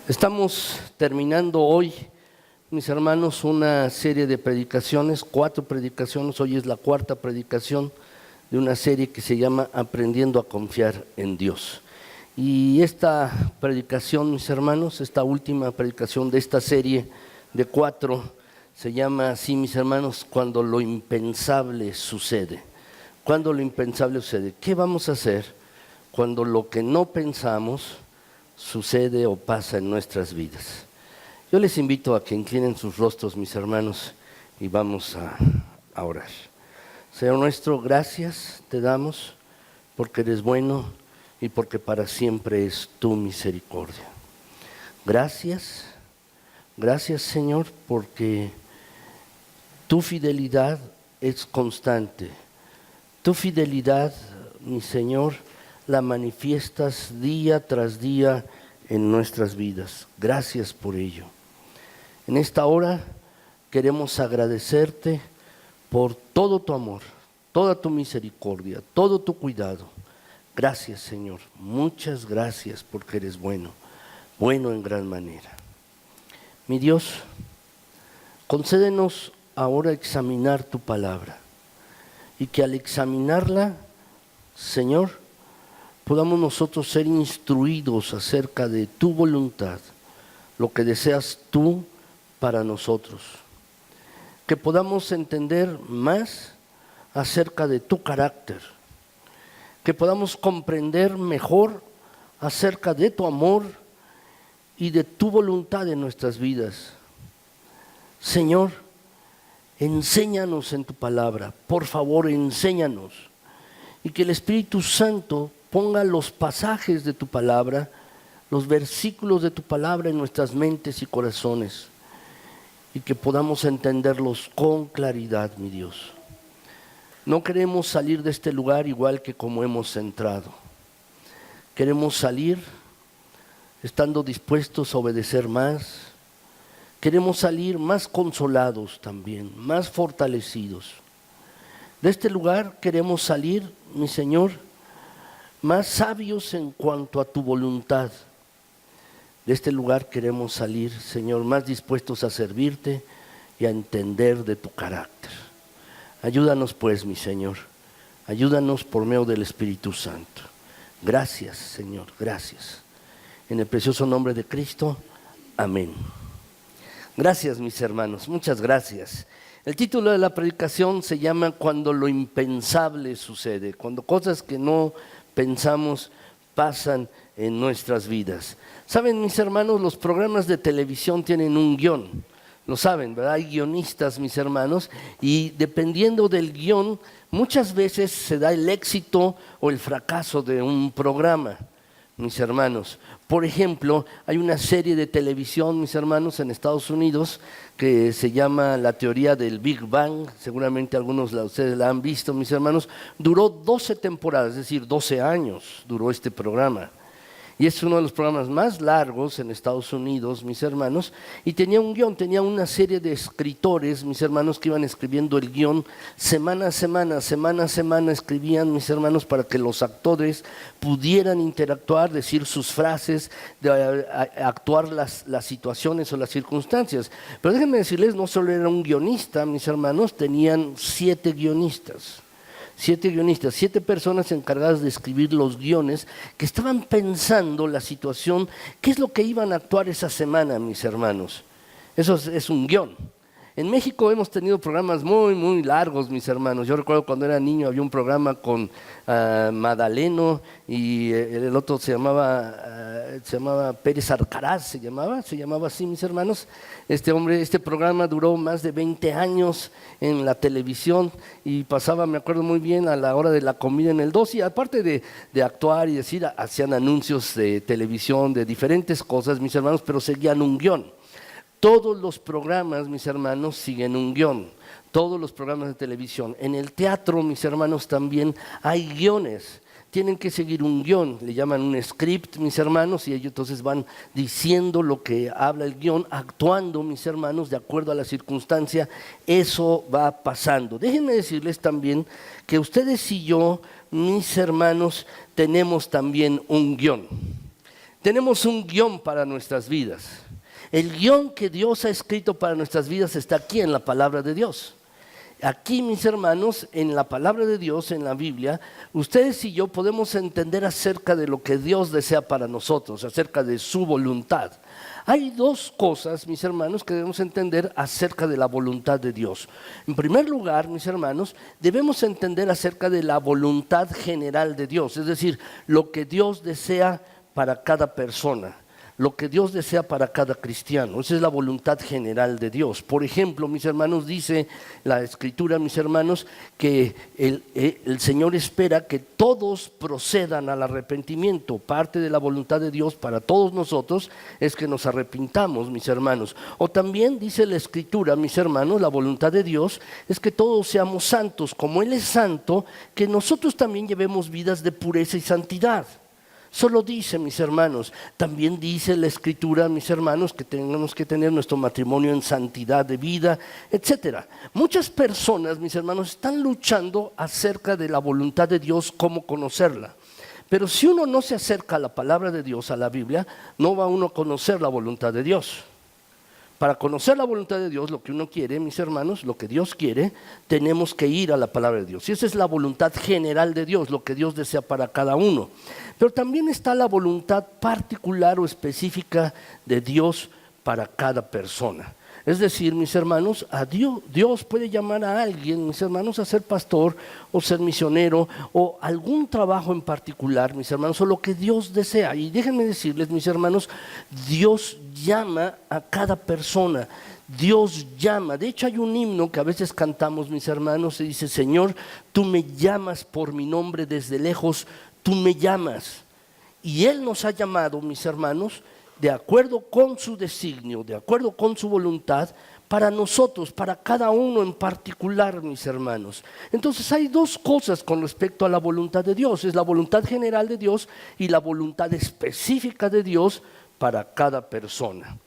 Estamos terminando hoy, mis hermanos, una serie de predicaciones, 4 predicaciones. Hoy es la 4ª predicación de una serie que se llama Aprendiendo a confiar en Dios. Y esta predicación, mis hermanos, esta última predicación de esta serie de 4, se llama así, mis hermanos, cuando lo impensable sucede. Cuando lo impensable sucede. ¿Qué vamos a hacer cuando lo que no pensamos sucede o pasa en nuestras vidas? Yo les invito a que inclinen sus rostros, mis hermanos, y vamos a orar. Señor nuestro, gracias te damos porque eres bueno y porque para siempre es tu misericordia. Gracias, gracias Señor, porque tu fidelidad es constante. Tu fidelidad, mi Señor, la manifiestas día tras día en nuestras vidas. Gracias por ello. En esta hora queremos agradecerte por todo tu amor, toda tu misericordia, todo tu cuidado. Gracias, Señor. Muchas gracias porque eres bueno, bueno en gran manera. Mi Dios, concédenos ahora examinar tu palabra y que al examinarla, Señor, podamos nosotros ser instruidos acerca de tu voluntad, lo que deseas tú para nosotros. Que podamos entender más acerca de tu carácter, que podamos comprender mejor acerca de tu amor y de tu voluntad en nuestras vidas. Señor, enséñanos en tu palabra, por favor, enséñanos, y que el Espíritu Santo ponga los pasajes de tu palabra, los versículos de tu palabra en nuestras mentes y corazones, y que podamos entenderlos con claridad, mi Dios. No queremos salir de este lugar igual que como hemos entrado. Queremos salir estando dispuestos a obedecer más. Queremos salir más consolados también, más fortalecidos. De este lugar queremos salir, mi Señor, más sabios en cuanto a tu voluntad. De este lugar queremos salir, Señor, más dispuestos a servirte y a entender de tu carácter. Ayúdanos pues, mi Señor, ayúdanos por medio del Espíritu Santo. Gracias, Señor, gracias. En el precioso nombre de Cristo, amén. Gracias, mis hermanos, muchas gracias. El título de la predicación se llama Cuando lo impensable sucede, cuando cosas que no pensamos pasan en nuestras vidas. Saben, mis hermanos, los programas de televisión tienen un guión, lo saben, ¿verdad? Hay guionistas, mis hermanos, y dependiendo del guión, muchas veces se da el éxito o el fracaso de un programa, mis hermanos. Por ejemplo, hay una serie de televisión, mis hermanos, en Estados Unidos que se llama La teoría del Big Bang. Seguramente algunos de ustedes la han visto, mis hermanos. Duró 12 temporadas, es decir, 12 años duró este programa. Y es uno de los programas más largos en Estados Unidos, mis hermanos, y tenía un guión, tenía una serie de escritores, mis hermanos, que iban escribiendo el guión semana a semana, escribían, mis hermanos, para que los actores pudieran interactuar, decir sus frases, actuar las situaciones o las circunstancias. Pero déjenme decirles, no solo era un guionista, mis hermanos, tenían 7 guionistas. 7 personas encargadas de escribir los guiones que estaban pensando la situación, qué es lo que iban a actuar esa semana, mis hermanos. Eso es un guión. En México hemos tenido programas muy, muy largos, mis hermanos. Yo recuerdo cuando era niño había un programa con Madaleno y el otro se llamaba Pérez Arcaraz, se llamaba así, mis hermanos. Este programa duró más de 20 años en la televisión y pasaba, me acuerdo muy bien, a la hora de la comida en el 2, y aparte de actuar y decir, hacían anuncios de televisión, de diferentes cosas, mis hermanos, pero seguían un guión. Todos los programas, mis hermanos, siguen un guión. Todos los programas de televisión. En el teatro, mis hermanos, también hay guiones. tienen que seguir un guión, le llaman un script, mis hermanos, y ellos entonces van diciendo lo que habla el guión, actuando, mis hermanos, de acuerdo a la circunstancia, eso va pasando. Déjenme decirles también que ustedes y yo, mis hermanos, tenemos también un guión. Tenemos un guión para nuestras vidas. El guión que Dios ha escrito para nuestras vidas está aquí en la palabra de Dios. Aquí, mis hermanos, en la palabra de Dios, en la Biblia, ustedes y yo podemos entender acerca de lo que Dios desea para nosotros, acerca de su voluntad. Hay dos cosas, mis hermanos, que debemos entender acerca de la voluntad de Dios. En primer lugar, mis hermanos, debemos entender acerca de la voluntad general de Dios, es decir, lo que Dios desea para cada persona. Lo que Dios desea para cada cristiano. Esa es la voluntad general de Dios. Por ejemplo, mis hermanos, dice la Escritura, mis hermanos, que el Señor espera que todos procedan al arrepentimiento. Parte de la voluntad de Dios para todos nosotros es que nos arrepintamos, mis hermanos. O también dice la Escritura, mis hermanos, la voluntad de Dios es que todos seamos santos, como Él es santo, que nosotros también llevemos vidas de pureza y santidad. Solo dice, mis hermanos, también dice la Escritura, mis hermanos, que tenemos que tener nuestro matrimonio en santidad de vida, etcétera. Muchas personas, mis hermanos, están luchando acerca de la voluntad de Dios, cómo conocerla. Pero si uno no se acerca a la palabra de Dios, a la Biblia, no va uno a conocer la voluntad de Dios. Para conocer la voluntad de Dios, lo que uno quiere, mis hermanos, lo que Dios quiere, tenemos que ir a la palabra de Dios. Y esa es la voluntad general de Dios, lo que Dios desea para cada uno. Pero también está la voluntad particular o específica de Dios para cada persona. Es decir, mis hermanos, Dios puede llamar a alguien, mis hermanos, a ser pastor o ser misionero o algún trabajo en particular, mis hermanos, o lo que Dios desea. Y déjenme decirles, mis hermanos, Dios llama a cada persona. Dios llama. De hecho, hay un himno que a veces cantamos, mis hermanos, y dice: Señor, tú me llamas por mi nombre desde lejos, tú me llamas. Y Él nos ha llamado, mis hermanos, de acuerdo con su designio, de acuerdo con su voluntad, para nosotros, para cada uno en particular, mis hermanos. Entonces hay dos cosas con respecto a la voluntad de Dios: es la voluntad general de Dios y la voluntad específica de Dios para cada persona.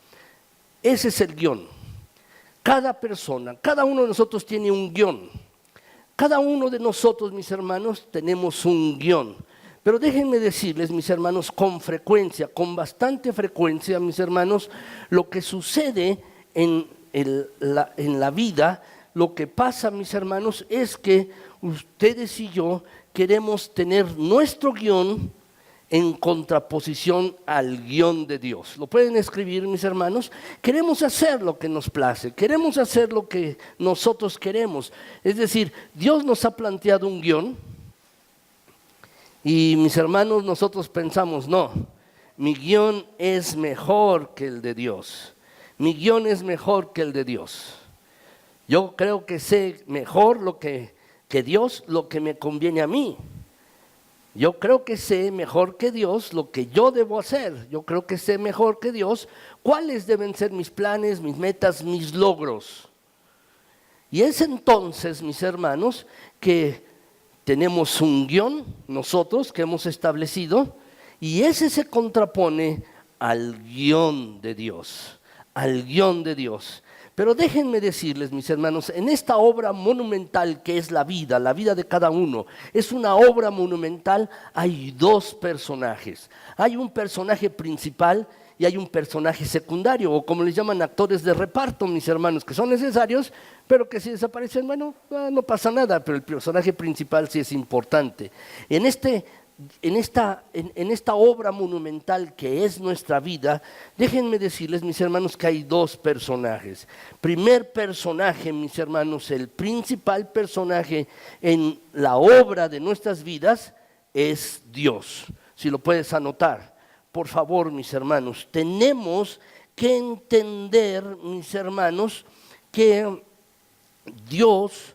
Ese es el guión. Cada persona, cada uno de nosotros tiene un guión. Cada uno de nosotros, mis hermanos, tenemos un guión. Pero déjenme decirles, mis hermanos, con frecuencia, con bastante frecuencia, mis hermanos, lo que sucede en la vida, lo que pasa, mis hermanos, es que ustedes y yo queremos tener nuestro guión en contraposición al guión de Dios. Lo pueden escribir, mis hermanos. Queremos hacer lo que nos place, queremos hacer lo que nosotros queremos. Es decir, Dios nos ha planteado un guión. Y mis hermanos, nosotros pensamos: no, mi guión es mejor que el de Dios. Mi guión es mejor que el de Dios. Yo creo que sé mejor que Dios lo que me conviene a mí. Yo creo que sé mejor que Dios lo que yo debo hacer. Yo creo que sé mejor que Dios cuáles deben ser mis planes, mis metas, mis logros. Y es entonces, mis hermanos, que tenemos un guión nosotros que hemos establecido, y ese se contrapone al guión de Dios, al guión de Dios. Pero déjenme decirles, mis hermanos, en esta obra monumental que es la vida de cada uno, es una obra monumental. Hay dos personajes. Hay un personaje principal y hay un personaje secundario, o como les llaman, actores de reparto, mis hermanos, que son necesarios, pero que si desaparecen, bueno, no pasa nada, pero el personaje principal sí es importante. En esta obra monumental que es nuestra vida, déjenme decirles, mis hermanos, que hay dos personajes. Primer personaje, mis hermanos, el principal personaje en la obra de nuestras vidas es Dios. Si lo puedes anotar, por favor, mis hermanos. Tenemos que entender, mis hermanos, que Dios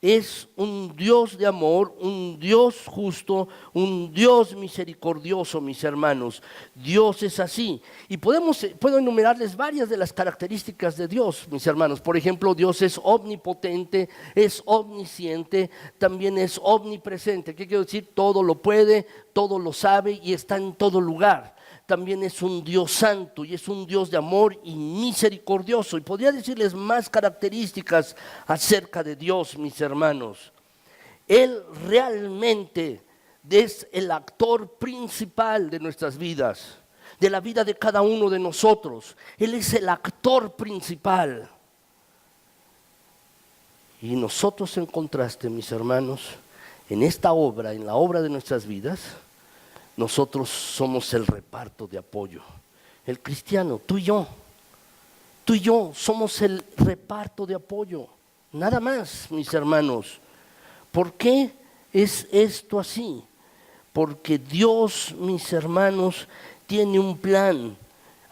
es un Dios de amor, un Dios justo, un Dios misericordioso, mis hermanos. Dios es así. Y puedo enumerarles varias de las características de Dios, mis hermanos. Por ejemplo, Dios es omnipotente, es omnisciente, también es omnipresente. ¿Qué quiero decir? Todo lo puede, todo lo sabe y está en todo lugar. También es un Dios santo y es un Dios de amor y misericordioso. Y podría decirles más características acerca de Dios, mis hermanos. Él realmente es el actor principal de nuestras vidas, de la vida de cada uno de nosotros. Él es el actor principal. Y nosotros, en contraste, mis hermanos, en esta obra, en la obra de nuestras vidas, nosotros somos el reparto de apoyo. El cristiano, tú y yo somos el reparto de apoyo. Nada más, mis hermanos. ¿Por qué es esto así? Porque Dios, mis hermanos, tiene un plan.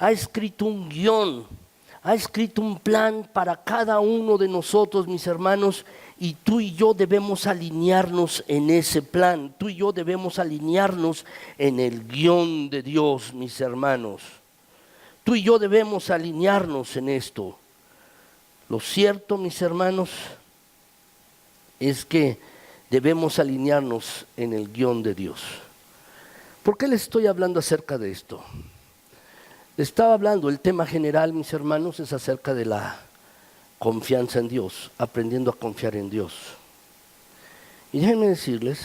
Ha escrito un guión. Ha escrito un plan para cada uno de nosotros, mis hermanos, y tú y yo debemos alinearnos en ese plan. Tú y yo debemos alinearnos en el guión de Dios, mis hermanos. Tú y yo debemos alinearnos en esto. Lo cierto, mis hermanos, es que debemos alinearnos en el guión de Dios. ¿Por qué les estoy hablando acerca de esto? Les estaba hablando, el tema general, mis hermanos, es acerca de la confianza en Dios, aprendiendo a confiar en Dios. Y déjenme decirles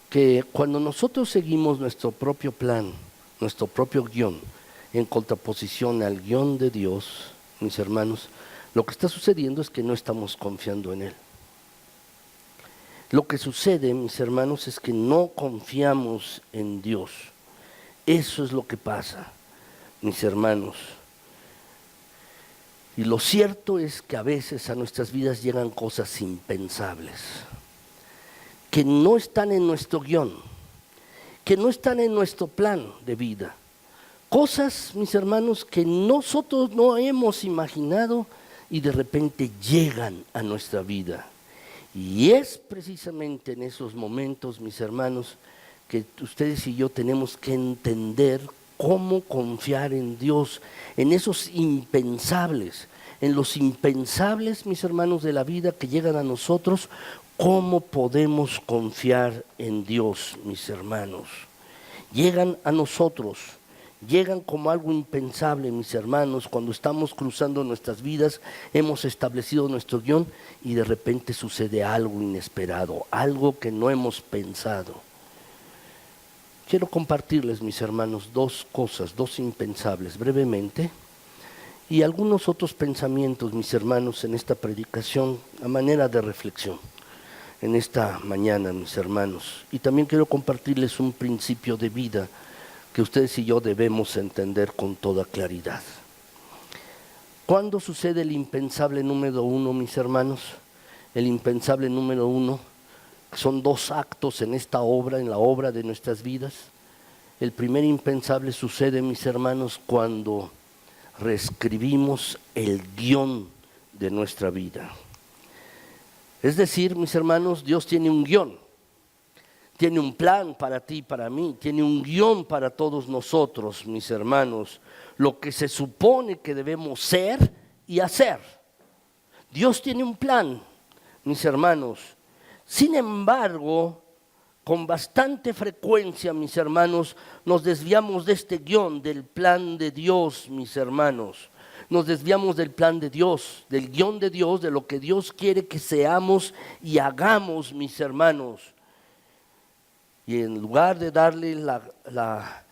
que cuando nosotros seguimos nuestro propio plan, nuestro propio guión, en contraposición al guión de Dios, mis hermanos, lo que está sucediendo es que no estamos confiando en Él. Lo que sucede, mis hermanos, es que no confiamos en Dios. Eso es lo que pasa, mis hermanos. Y lo cierto es que a veces a nuestras vidas llegan cosas impensables, que no están en nuestro guión, que no están en nuestro plan de vida. Cosas, mis hermanos, que nosotros no hemos imaginado y de repente llegan a nuestra vida. Y es precisamente en esos momentos, mis hermanos, que ustedes y yo tenemos que entender cómo confiar en Dios, en esos impensables, en los impensables, mis hermanos, de la vida que llegan a nosotros. ¿Cómo podemos confiar en Dios, mis hermanos? Llegan a nosotros, llegan como algo impensable, mis hermanos, cuando estamos cruzando nuestras vidas, hemos establecido nuestro guión y de repente sucede algo inesperado, algo que no hemos pensado. Quiero compartirles, mis hermanos, dos cosas, dos impensables, brevemente, y algunos otros pensamientos, mis hermanos, en esta predicación, a manera de reflexión, en esta mañana, mis hermanos. Y también quiero compartirles un principio de vida que ustedes y yo debemos entender con toda claridad. ¿Cuándo sucede el impensable número uno, mis hermanos? El impensable número uno. Son dos actos en esta obra, en la obra de nuestras vidas. El primer impensable sucede, mis hermanos, cuando reescribimos el guión de nuestra vida. Es decir, mis hermanos, Dios tiene un guión, tiene un plan para ti y para mí, tiene un guión para todos nosotros, mis hermanos, lo que se supone que debemos ser y hacer. Dios tiene un plan, mis hermanos. Sin embargo, con bastante frecuencia, mis hermanos, nos desviamos de este guión, del plan de Dios, mis hermanos. Nos desviamos del plan de Dios, del guión de Dios, de lo que Dios quiere que seamos y hagamos, mis hermanos. Y en lugar de darle la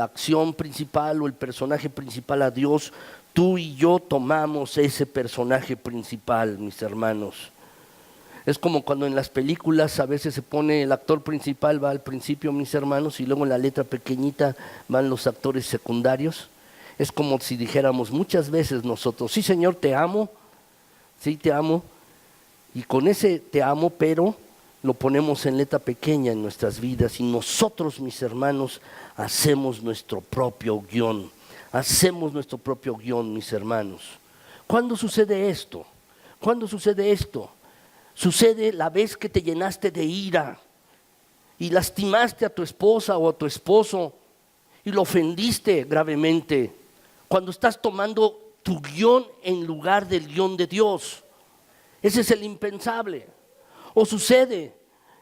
acción principal o el personaje principal a Dios, tú y yo tomamos ese personaje principal, mis hermanos. Es como cuando en las películas a veces se pone el actor principal, va al principio, mis hermanos, y luego en la letra pequeñita van los actores secundarios. Es como si dijéramos muchas veces nosotros, sí Señor, te amo, sí te amo, y con ese te amo, pero lo ponemos en letra pequeña en nuestras vidas, y nosotros, mis hermanos, hacemos nuestro propio guión, mis hermanos. ¿Cuándo sucede esto? ¿Cuándo sucede esto? Sucede la vez que te llenaste de ira y lastimaste a tu esposa o a tu esposo y lo ofendiste gravemente. Cuando estás tomando tu guión en lugar del guión de Dios. Ese es el impensable. O sucede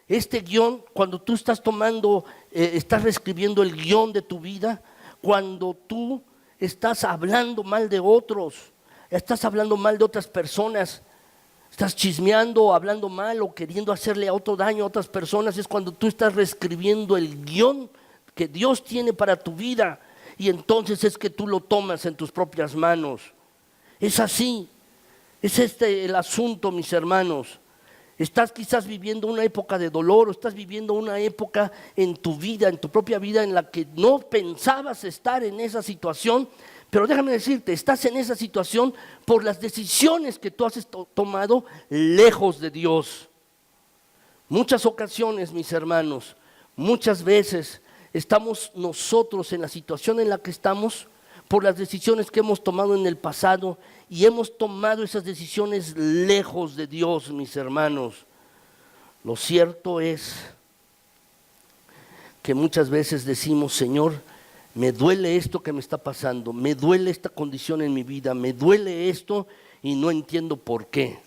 este guión cuando tú estás tomando, estás reescribiendo el guión de tu vida, cuando tú estás hablando mal de otros, estás hablando mal de otras personas, estás chismeando, hablando mal o queriendo hacerle otro daño a otras personas. Es cuando tú estás reescribiendo el guión que Dios tiene para tu vida, y entonces es que tú lo tomas en tus propias manos. Es así, es este el asunto, mis hermanos. Estás quizás viviendo una época de dolor, o estás viviendo una época en tu vida, en tu propia vida, en la que no pensabas estar en esa situación, pero déjame decirte, estás en esa situación por las decisiones que tú has tomado lejos de Dios. Muchas ocasiones, mis hermanos, muchas veces estamos nosotros en la situación en la que estamos por las decisiones que hemos tomado en el pasado, y hemos tomado esas decisiones lejos de Dios, mis hermanos. Lo cierto es que muchas veces decimos: Señor, me duele esto que me está pasando, me duele esta condición en mi vida, me duele esto y no entiendo por qué.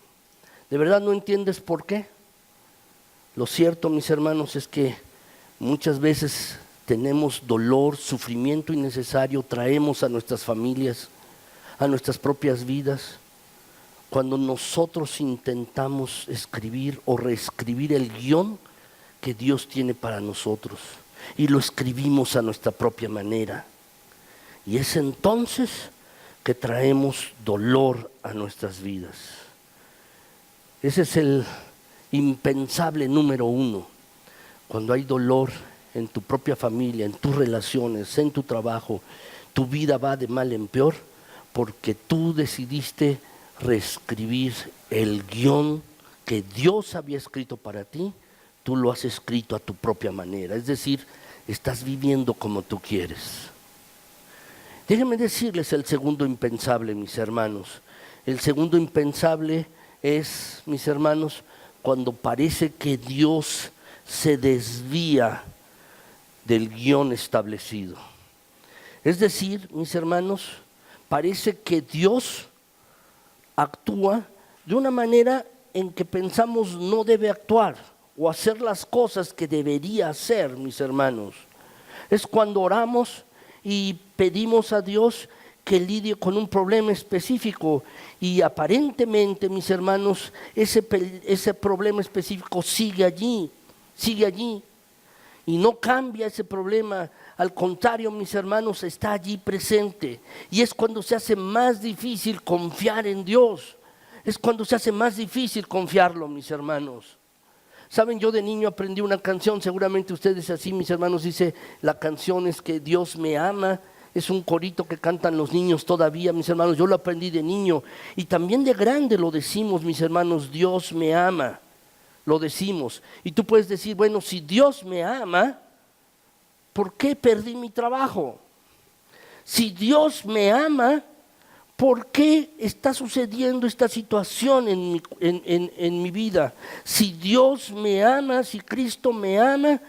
¿De verdad no entiendes por qué? Lo cierto, mis hermanos, es que muchas veces tenemos dolor, sufrimiento innecesario, traemos a nuestras familias, a nuestras propias vidas, cuando nosotros intentamos escribir o reescribir el guión que Dios tiene para nosotros, y lo escribimos a nuestra propia manera. Y es entonces que traemos dolor a nuestras vidas. Ese es el impensable número uno. Cuando hay dolor en tu propia familia, en tus relaciones, en tu trabajo, tu vida va de mal en peor porque tú decidiste reescribir el guión que Dios había escrito para ti. Tú lo has escrito a tu propia manera, es decir, estás viviendo como tú quieres. Déjenme decirles el segundo impensable, mis hermanos. El segundo impensable es, mis hermanos, cuando parece que Dios se desvía del guión establecido. Es decir, mis hermanos, parece que Dios actúa de una manera en que pensamos no debe actuar o hacer las cosas que debería hacer, mis hermanos. Es cuando oramos y pedimos a Dios que lidie con un problema específico, y aparentemente, mis hermanos, ese problema específico sigue allí, y no cambia ese problema. Al contrario, mis hermanos, está allí presente, y es cuando se hace más difícil confiar en Dios, es cuando se hace más difícil confiarlo, mis hermanos. Saben, yo de niño aprendí una canción, seguramente ustedes así, mis hermanos, dice, la canción es que Dios me ama. Es un corito que cantan los niños todavía, mis hermanos. Yo lo aprendí de niño, y también de grande lo decimos, mis hermanos: Dios me ama. Lo decimos. Y tú puedes decir: bueno, si Dios me ama, ¿por qué perdí mi trabajo? Si Dios me ama, ¿por qué está sucediendo esta situación en mi vida? Si Dios me ama, si Cristo me ama,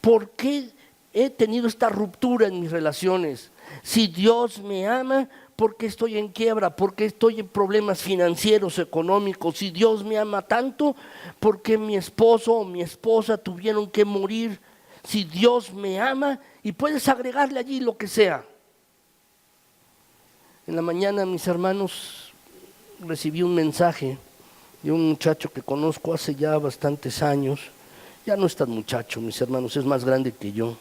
¿por qué he tenido esta ruptura en mis relaciones? Si Dios me ama, ¿por qué estoy en quiebra? ¿Por qué estoy en problemas financieros, económicos? Si Dios me ama tanto, ¿por qué mi esposo o mi esposa tuvieron que morir? Si Dios me ama, y puedes agregarle allí lo que sea. En la mañana, mis hermanos, recibí un mensaje de un muchacho que conozco hace ya bastantes años. Ya no es tan muchacho, mis hermanos, es más grande que yo.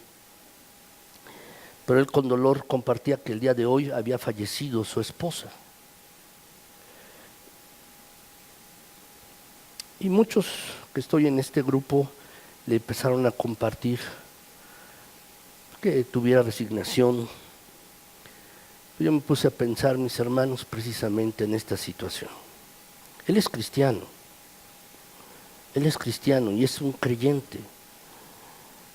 Pero él con dolor compartía que el día de hoy había fallecido su esposa. Y muchos que estoy en este grupo le empezaron a compartir que tuviera resignación. Yo me puse a pensar, mis hermanos, precisamente en esta situación. Él es cristiano y es un creyente.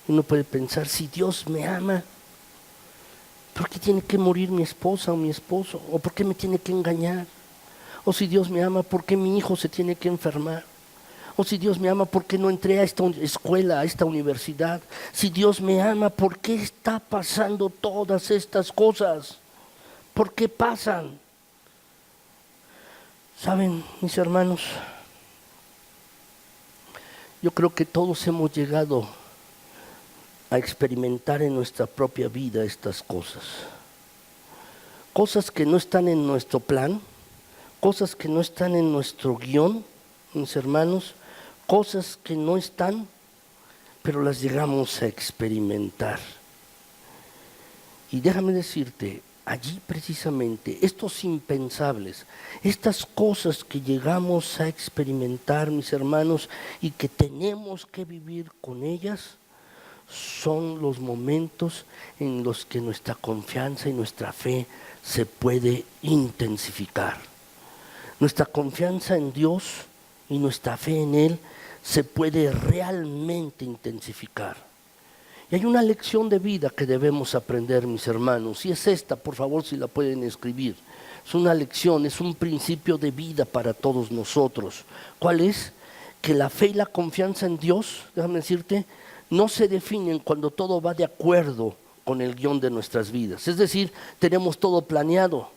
Uno puede pensar: si Dios me ama, ¿por qué tiene que morir mi esposa o mi esposo? ¿O por qué me tiene que engañar? O si Dios me ama, ¿por qué mi hijo se tiene que enfermar? O si Dios me ama, ¿por qué no entré a esta escuela, a esta universidad? Si Dios me ama, ¿por qué está pasando todas estas cosas? ¿Por qué pasan? Saben, mis hermanos, yo creo que todos hemos llegado a experimentar en nuestra propia vida estas cosas. Cosas que no están en nuestro plan, cosas que no están en nuestro guión, mis hermanos, cosas que no están, pero las llegamos a experimentar. Y déjame decirte, allí precisamente, estos impensables, estas cosas que llegamos a experimentar, mis hermanos, y que tenemos que vivir con ellas, son los momentos en los que nuestra confianza y nuestra fe se puede intensificar. Nuestra confianza en Dios y nuestra fe en Él se puede realmente intensificar. Y hay una lección de vida que debemos aprender, mis hermanos, y es esta, por favor, si la pueden escribir. Es una lección, es un principio de vida para todos nosotros. ¿Cuál es? Que la fe y la confianza en Dios, déjame decirte, no se definen cuando todo va de acuerdo con el guión de nuestras vidas. Es decir, tenemos todo planeado.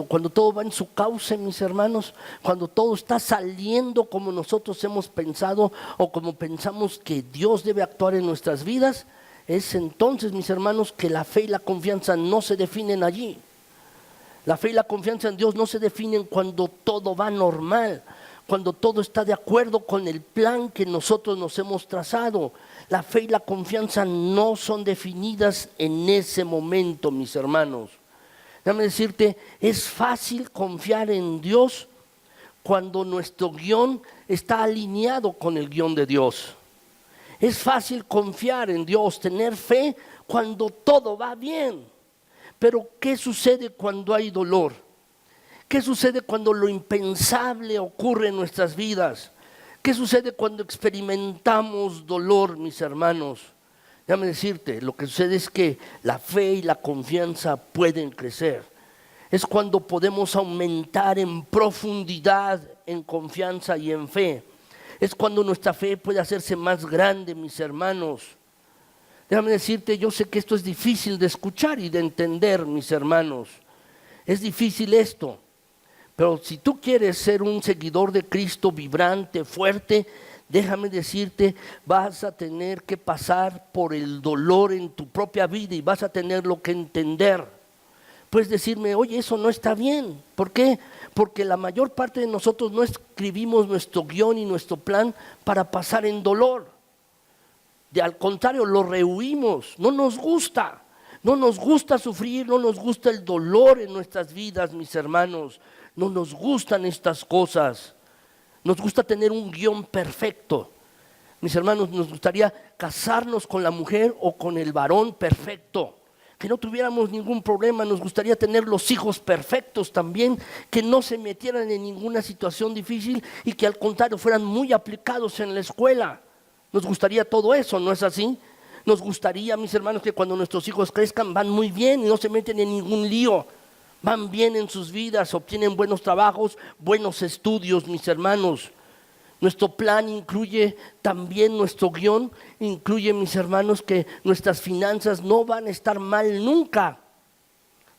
Cuando todo va en su cauce, mis hermanos, cuando todo está saliendo como nosotros hemos pensado o como pensamos que Dios debe actuar en nuestras vidas, es entonces, mis hermanos, que la fe y la confianza no se definen allí. La fe y la confianza en Dios no se definen cuando todo va normal, cuando todo está de acuerdo con el plan que nosotros nos hemos trazado. La fe y la confianza no son definidas en ese momento, mis hermanos. Déjame decirte, es fácil confiar en Dios cuando nuestro guión está alineado con el guión de Dios. Es fácil confiar en Dios, tener fe cuando todo va bien. Pero ¿qué sucede cuando hay dolor? ¿Qué sucede cuando lo impensable ocurre en nuestras vidas? ¿Qué sucede cuando experimentamos dolor, mis hermanos? Déjame decirte, lo que sucede es que la fe y la confianza pueden crecer. Es cuando podemos aumentar en profundidad, en confianza y en fe. Es cuando nuestra fe puede hacerse más grande, mis hermanos. Déjame decirte, yo sé que esto es difícil de escuchar y de entender, mis hermanos. Es difícil esto. Pero si tú quieres ser un seguidor de Cristo vibrante, fuerte, déjame decirte, vas a tener que pasar por el dolor en tu propia vida y vas a tenerlo que entender. Puedes decirme, oye, eso no está bien. ¿Por qué? Porque la mayor parte de nosotros no escribimos nuestro guión y nuestro plan para pasar en dolor. Al contrario, lo rehuimos, no nos gusta. No nos gusta sufrir, no nos gusta el dolor en nuestras vidas, mis hermanos. No nos gustan estas cosas. Nos gusta tener un guión perfecto. Mis hermanos, nos gustaría casarnos con la mujer o con el varón perfecto. Que no tuviéramos ningún problema. Nos gustaría tener los hijos perfectos también. Que no se metieran en ninguna situación difícil y que al contrario fueran muy aplicados en la escuela. Nos gustaría todo eso, ¿no es así? Nos gustaría, mis hermanos, que cuando nuestros hijos crezcan van muy bien y no se meten en ningún lío. Van bien en sus vidas, obtienen buenos trabajos, buenos estudios, mis hermanos. Nuestro plan incluye también nuestro guión, incluye, mis hermanos, que nuestras finanzas no van a estar mal nunca.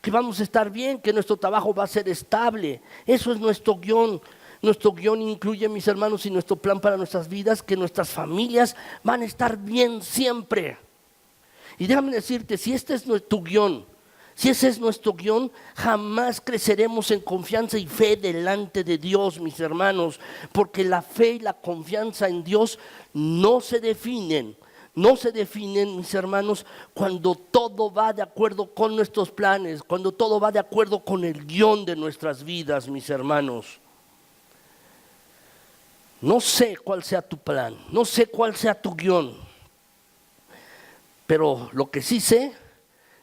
Que vamos a estar bien, que nuestro trabajo va a ser estable. Eso es nuestro guión. Nuestro guión incluye, mis hermanos, y nuestro plan para nuestras vidas, que nuestras familias van a estar bien siempre. Y déjame decirte, si este es tu guión, si ese es nuestro guión, jamás creceremos en confianza y fe delante de Dios, mis hermanos, porque la fe y la confianza en Dios no se definen, mis hermanos, cuando todo va de acuerdo con nuestros planes, cuando todo va de acuerdo con el guión de nuestras vidas, mis hermanos. No sé cuál sea tu plan, no sé cuál sea tu guión, pero lo que sí sé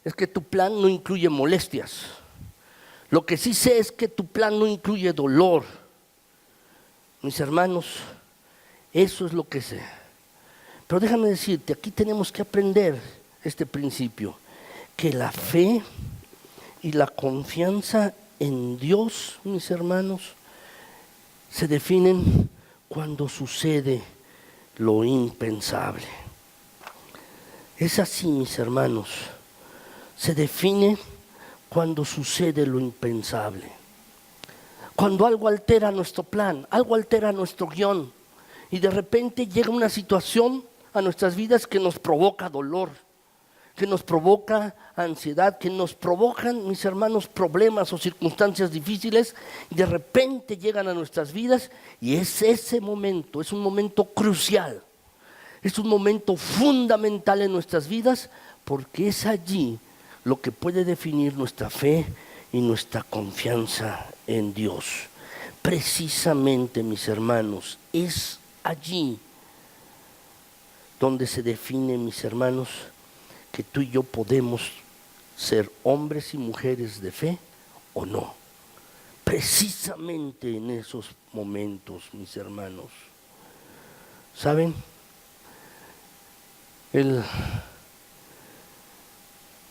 es que tu plan no incluye molestias. Lo que sí sé es que tu plan no incluye dolor. Mis hermanos, eso es lo que sé. Pero déjame decirte, aquí tenemos que aprender este principio, que la fe y la confianza en Dios, mis hermanos, se definen cuando sucede lo impensable. Es así, mis hermanos, se define cuando sucede lo impensable. Cuando algo altera nuestro plan, algo altera nuestro guión y de repente llega una situación a nuestras vidas que nos provoca dolor, que nos provoca ansiedad, que nos provocan, mis hermanos, problemas o circunstancias difíciles, y de repente llegan a nuestras vidas y es ese momento, es un momento crucial, es un momento fundamental en nuestras vidas, porque es allí lo que puede definir nuestra fe y nuestra confianza en Dios. Precisamente, mis hermanos, es allí donde se define, mis hermanos, que tú y yo podemos ser hombres y mujeres de fe o no. Precisamente en esos momentos, mis hermanos. ¿Saben? Él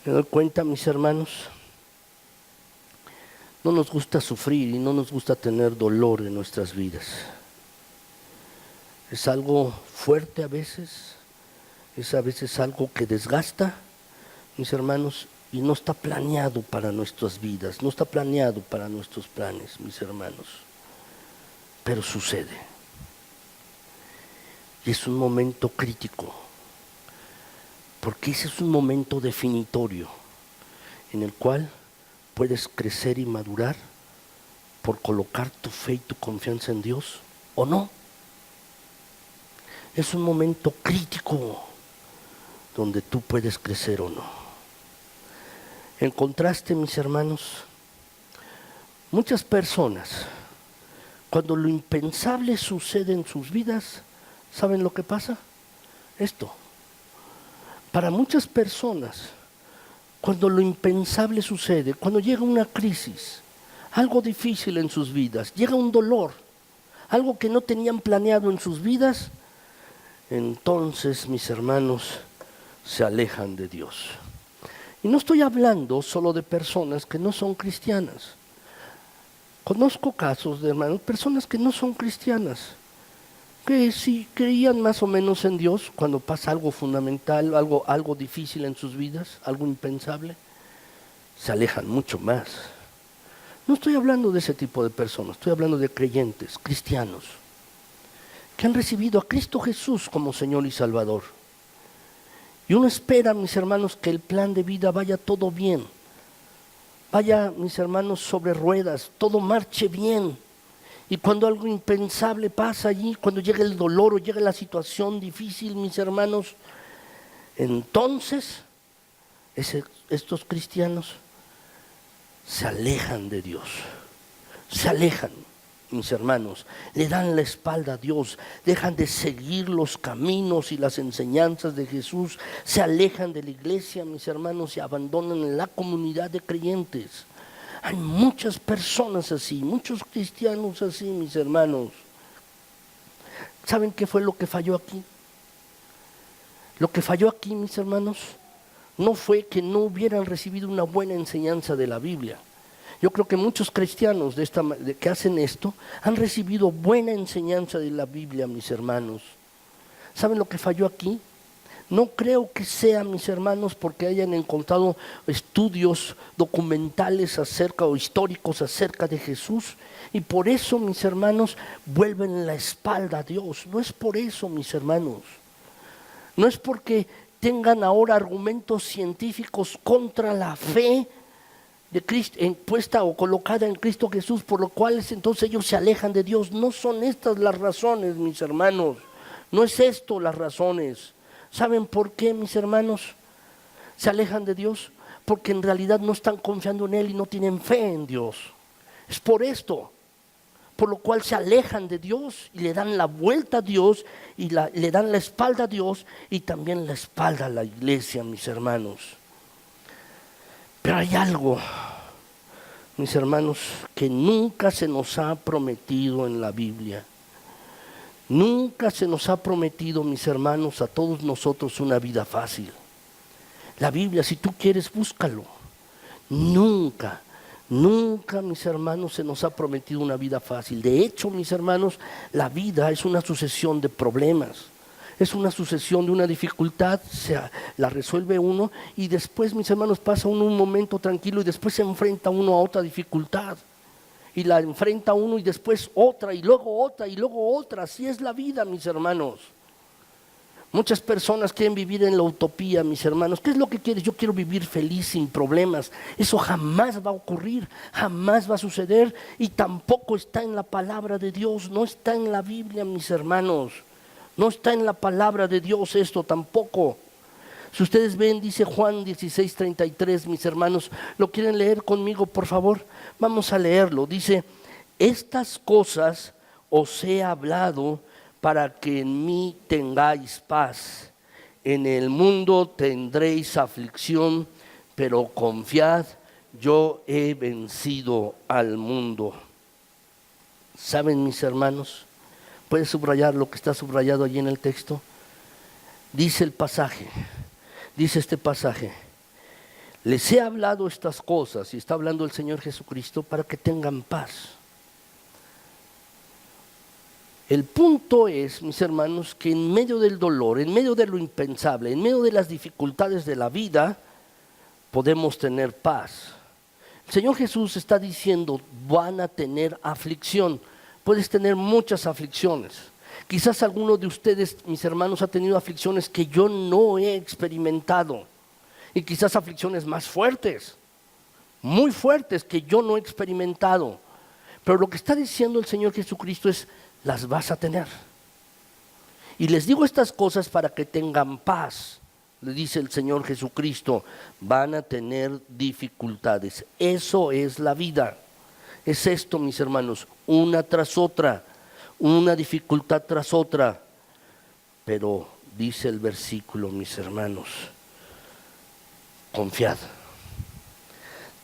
me doy cuenta, mis hermanos, no nos gusta sufrir y no nos gusta tener dolor en nuestras vidas. Es algo fuerte a veces. Es a veces algo que desgasta, mis hermanos, y no está planeado para nuestras vidas, no está planeado para nuestros planes, mis hermanos. Pero sucede. Y es un momento crítico, porque ese es un momento definitorio en el cual puedes crecer y madurar por colocar tu fe y tu confianza en Dios o no. Es un momento crítico donde tú puedes crecer o no. En contraste, mis hermanos, muchas personas, cuando lo impensable sucede en sus vidas, ¿saben lo que pasa? Esto. Para muchas personas, cuando lo impensable sucede, cuando llega una crisis, algo difícil en sus vidas, llega un dolor, algo que no tenían planeado en sus vidas, entonces, mis hermanos, se alejan de Dios. Y no estoy hablando solo de personas que no son cristianas. Conozco casos de hermanos, personas que no son cristianas, que sí creían más o menos en Dios cuando pasa algo fundamental, algo difícil en sus vidas, algo impensable, se alejan mucho más. No estoy hablando de ese tipo de personas, estoy hablando de creyentes, cristianos, que han recibido a Cristo Jesús como Señor y Salvador. Y uno espera, mis hermanos, que el plan de vida vaya todo bien, vaya, mis hermanos, sobre ruedas, todo marche bien. Y cuando algo impensable pasa allí, cuando llega el dolor o llega la situación difícil, mis hermanos, entonces estos cristianos se alejan de Dios, se alejan, mis hermanos, le dan la espalda a Dios, dejan de seguir los caminos y las enseñanzas de Jesús, se alejan de la iglesia, mis hermanos, y abandonan la comunidad de creyentes. Hay muchas personas así, muchos cristianos así, mis hermanos. ¿Saben qué fue lo que falló aquí? Lo que falló aquí, mis hermanos, no fue que no hubieran recibido una buena enseñanza de la Biblia. Yo creo que muchos cristianos que hacen esto han recibido buena enseñanza de la Biblia, mis hermanos. ¿Saben lo que falló aquí? No creo que sea, mis hermanos, porque hayan encontrado estudios documentales o históricos acerca de Jesús, y por eso, mis hermanos, vuelven la espalda a Dios. No es por eso, mis hermanos. No es porque tengan ahora argumentos científicos contra la fe de Cristo, puesta o colocada en Cristo Jesús, por lo cual entonces ellos se alejan de Dios. No son estas las razones, mis hermanos. No es esto las razones. ¿Saben por qué, mis hermanos, se alejan de Dios? Porque en realidad no están confiando en Él y no tienen fe en Dios. Es por esto, por lo cual se alejan de Dios y le dan la vuelta a Dios y le dan la espalda a Dios y también la espalda a la iglesia, mis hermanos. Pero hay algo, mis hermanos, que nunca se nos ha prometido en la Biblia. Nunca se nos ha prometido, mis hermanos, a todos nosotros una vida fácil. La Biblia, si tú quieres, búscalo. Nunca Nunca, mis hermanos, se nos ha prometido una vida fácil. De hecho, mis hermanos, la vida es una sucesión de problemas. Es una sucesión de una dificultad, la resuelve uno y después, mis hermanos, pasa uno un momento tranquilo y después se enfrenta uno a otra dificultad. Y la enfrenta uno y después otra y luego otra y luego otra. Así es la vida, mis hermanos. Muchas personas quieren vivir en la utopía, mis hermanos. ¿Qué es lo que quieres? Yo quiero vivir feliz, sin problemas. Eso jamás va a ocurrir, jamás va a suceder y tampoco está en la palabra de Dios, no está en la Biblia, mis hermanos. No está en la palabra de Dios esto tampoco. Si ustedes ven, dice Juan 16:33, mis hermanos, ¿lo quieren leer conmigo, por favor? Vamos a leerlo. Dice, estas cosas os he hablado para que en mí tengáis paz. En el mundo tendréis aflicción, pero confiad, yo he vencido al mundo. ¿Saben, mis hermanos? ¿Puedes subrayar lo que está subrayado allí en el texto? Dice el pasaje, dice este pasaje, les he hablado estas cosas, y está hablando el Señor Jesucristo, para que tengan paz. El punto es, mis hermanos, que en medio del dolor, en medio de lo impensable, en medio de las dificultades de la vida, podemos tener paz. El Señor Jesús está diciendo, van a tener aflicción. Puedes tener muchas aflicciones. Quizás alguno de ustedes, mis hermanos, ha tenido aflicciones que yo no he experimentado. Y quizás aflicciones más fuertes, muy fuertes, que yo no he experimentado. Pero lo que está diciendo el Señor Jesucristo es, las vas a tener. Y les digo estas cosas para que tengan paz. Le dice el Señor Jesucristo, van a tener dificultades. Eso es la vida. Es esto, mis hermanos, una tras otra, una dificultad tras otra. Pero dice el versículo, mis hermanos, confiad.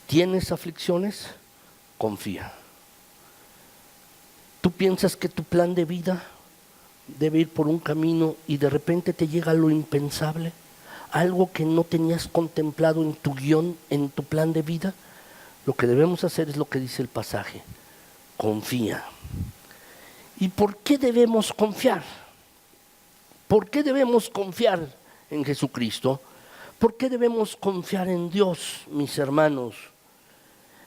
¿Tienes aflicciones? Confía. ¿Tú piensas que tu plan de vida debe ir por un camino y de repente te llega lo impensable? Algo que no tenías contemplado en tu guión, en tu plan de vida. Lo que debemos hacer es lo que dice el pasaje. Confía. ¿Y por qué debemos confiar? ¿Por qué debemos confiar en Jesucristo? ¿Por qué debemos confiar en Dios, mis hermanos?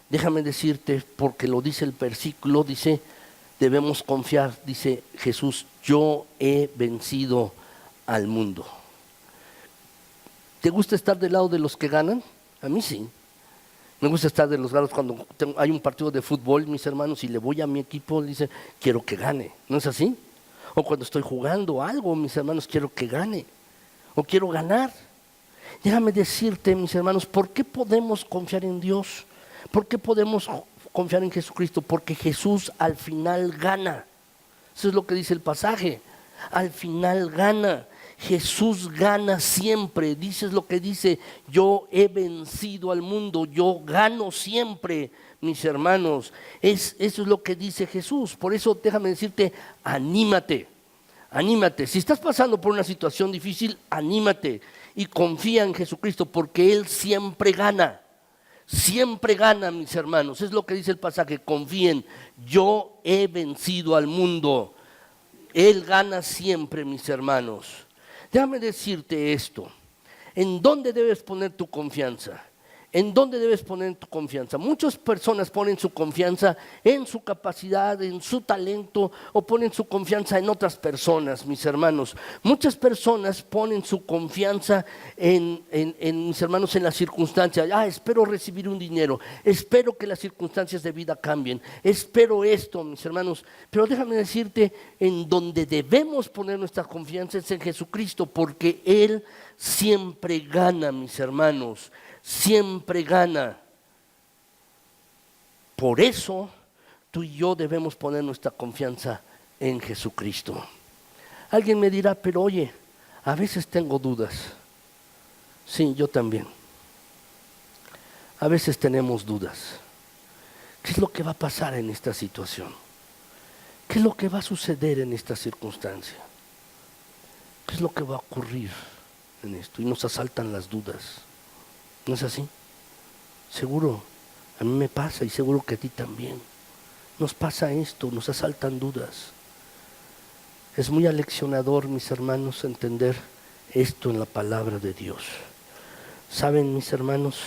Déjame decirte, porque lo dice el versículo, dice, debemos confiar, dice Jesús, yo he vencido al mundo. ¿Te gusta estar del lado de los que ganan? A mí sí. Me gusta estar de los lados cuando hay un partido de fútbol, mis hermanos, y le voy a mi equipo, dice, quiero que gane. ¿No es así? O cuando estoy jugando algo, mis hermanos, quiero que gane. O quiero ganar. Déjame decirte, mis hermanos, ¿por qué podemos confiar en Dios? ¿Por qué podemos confiar en Jesucristo? Porque Jesús al final gana. Eso es lo que dice el pasaje. Al final gana. Jesús gana siempre. Dices lo que dice, yo he vencido al mundo, yo gano siempre, mis hermanos. Eso es lo que dice Jesús. Por eso déjame decirte, anímate, anímate. Si estás pasando por una situación difícil, anímate y confía en Jesucristo porque Él siempre gana. Siempre gana, mis hermanos. Es lo que dice el pasaje, confíen, yo he vencido al mundo. Él gana siempre, mis hermanos. Déjame decirte esto, ¿en dónde debes poner tu confianza? ¿En dónde debes poner tu confianza? Muchas personas ponen su confianza en su capacidad, en su talento, o ponen su confianza en otras personas, mis hermanos. Muchas personas ponen su confianza mis hermanos, en las circunstancias. Espero recibir un dinero, espero que las circunstancias de vida cambien, espero esto, mis hermanos. Pero déjame decirte, en donde debemos poner nuestra confianza es en Jesucristo, porque Él siempre gana, mis hermanos. Siempre gana. Por eso tú y yo debemos poner nuestra confianza en Jesucristo. Alguien me dirá, pero oye, a veces tengo dudas. Sí, yo también. A veces tenemos dudas. ¿Qué es lo que va a pasar en esta situación? ¿Qué es lo que va a suceder en esta circunstancia? ¿Qué es lo que va a ocurrir en esto? Y nos asaltan las dudas. ¿No es así? Seguro A mí me pasa y seguro que a ti también. Nos pasa esto, nos asaltan dudas. Es muy aleccionador, mis hermanos, entender esto en la palabra de Dios. Saben, mis hermanos,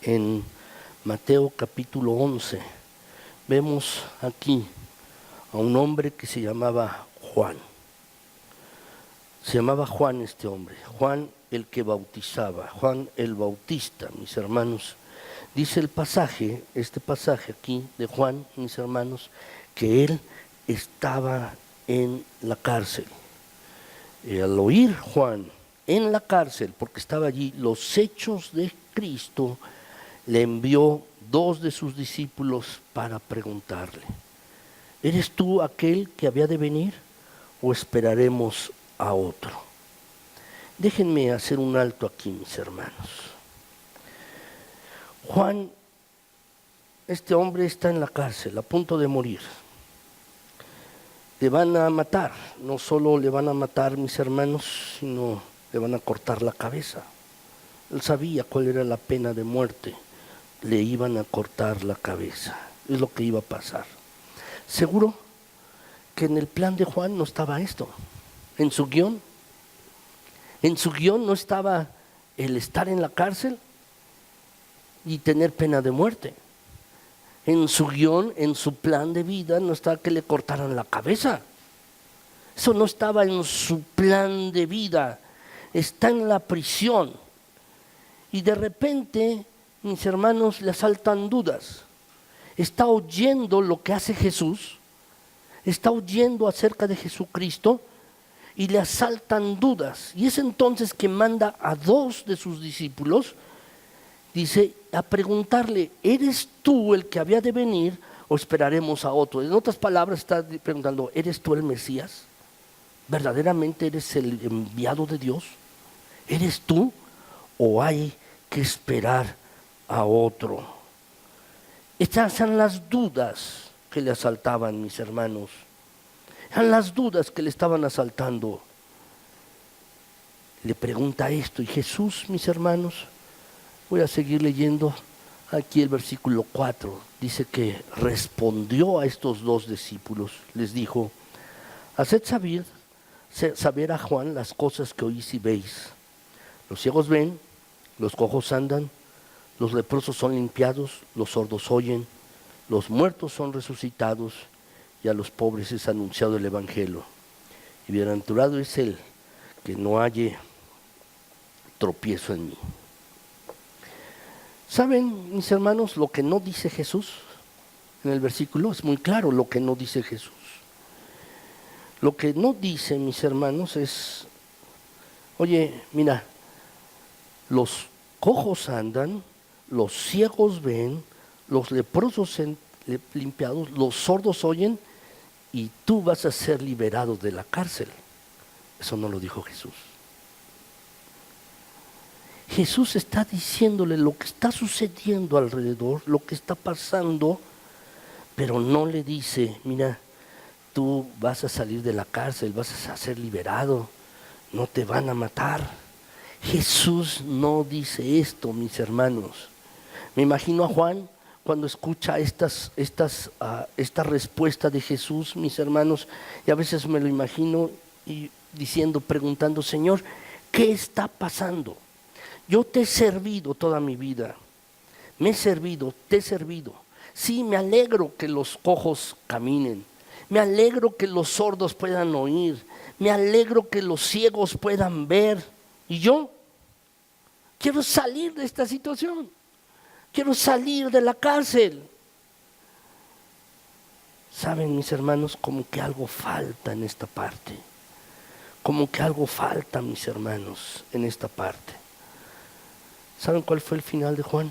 en Mateo capítulo 11 vemos aquí a un hombre que se llamaba Juan. Se llamaba Juan este hombre, Juan el que bautizaba, Juan el Bautista, mis hermanos. Dice el pasaje, este pasaje aquí de Juan, mis hermanos, que él estaba en la cárcel. Y al oír Juan en la cárcel, porque estaba allí, los hechos de Cristo, le envió 2 de sus discípulos para preguntarle: ¿eres tú aquel que había de venir o esperaremos a otro? Déjenme hacer un alto aquí, mis hermanos. Juan, este hombre está en la cárcel, a punto de morir. Le van a matar, no solo le van a matar, mis hermanos, sino le van a cortar la cabeza. Él sabía cuál era la pena de muerte, le iban a cortar la cabeza, es lo que iba a pasar. Seguro que en el plan de Juan no estaba esto, en su guión no estaba el estar en la cárcel y tener pena de muerte. En su guión, en su plan de vida, no estaba que le cortaran la cabeza. Eso no estaba en su plan de vida. Está en la prisión. Y de repente, mis hermanos, le asaltan dudas. Está oyendo lo que hace Jesús. Está oyendo acerca de Jesucristo y le asaltan dudas. Y es entonces que manda a 2 de sus discípulos, dice, a preguntarle: ¿eres tú el que había de venir o esperaremos a otro? En otras palabras está preguntando: ¿eres tú el Mesías? ¿Verdaderamente eres el enviado de Dios? ¿Eres tú o hay que esperar a otro? Estas eran las dudas que le asaltaban, mis hermanos. Eran las dudas que le estaban asaltando. Le pregunta esto y Jesús, mis hermanos, voy a seguir leyendo aquí el versículo 4. Dice que respondió a estos 2 discípulos, les dijo: haced saber a Juan las cosas que oís y veis. Los ciegos ven, los cojos andan, los leprosos son limpiados, los sordos oyen, los muertos son resucitados, y a los pobres es anunciado el evangelio. Y bienaventurado es el que no halle tropiezo en mí. ¿Saben, mis hermanos, lo que no dice Jesús? En el versículo es muy claro lo que no dice Jesús. Lo que no dice, mis hermanos, es: oye, mira, los cojos andan, los ciegos ven, los leprosos limpiados, los sordos oyen, y tú vas a ser liberado de la cárcel. Eso no lo dijo Jesús. Jesús está diciéndole lo que está sucediendo alrededor, lo que está pasando, pero no le dice: mira, tú vas a salir de la cárcel, vas a ser liberado, no te van a matar. Jesús no dice esto, mis hermanos. Me imagino a Juan cuando escucha esta respuesta de Jesús, mis hermanos, y a veces me lo imagino y diciendo, preguntando: Señor, ¿qué está pasando? Yo te he servido toda mi vida, me he servido, te he servido. Sí, me alegro que los cojos caminen, me alegro que los sordos puedan oír, me alegro que los ciegos puedan ver. Y yo quiero salir de esta situación, quiero salir de la cárcel. Saben, mis hermanos, como que algo falta en esta parte, como que algo falta, mis hermanos, en esta parte. ¿Saben cuál fue el final de Juan?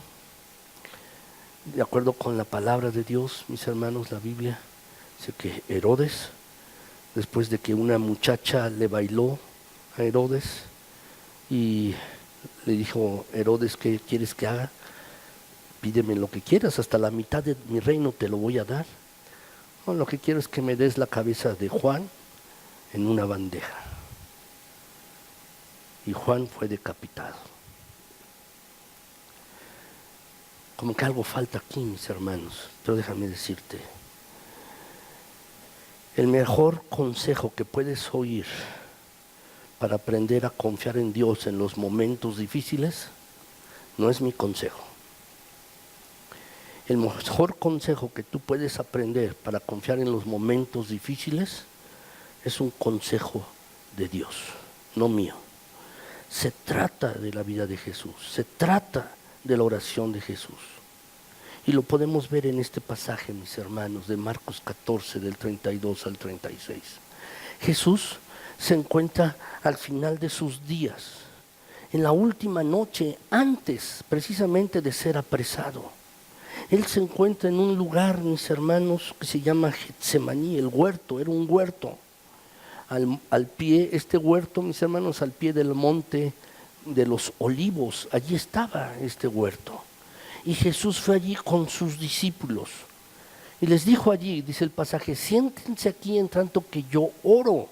De acuerdo con la palabra de Dios, mis hermanos, la Biblia dice que Herodes, después de que una muchacha le bailó a Herodes y le dijo: Herodes, ¿qué quieres que haga? Pídeme lo que quieras, hasta la mitad de mi reino te lo voy a dar. No, lo que quiero es que me des la cabeza de Juan en una bandeja. Y Juan fue decapitado. Como que algo falta aquí, mis hermanos, pero déjame decirte, el mejor consejo que puedes oír para aprender a confiar en Dios en los momentos difíciles no es mi consejo. El mejor consejo que tú puedes aprender para confiar en los momentos difíciles es un consejo de Dios, no mío. Se trata de la vida de Jesús, se trata de la oración de Jesús. Y lo podemos ver en este pasaje, mis hermanos, de Marcos 14, del 32 al 36. Jesús se encuentra al final de sus días, en la última noche, antes precisamente de ser apresado. Él se encuentra en un lugar, mis hermanos, que se llama Getsemaní, el huerto, era un huerto. Al pie, este huerto, mis hermanos, al pie del monte de los Olivos, allí estaba este huerto. Y Jesús fue allí con sus discípulos. Y les dijo allí, dice el pasaje, siéntense aquí en tanto que yo oro.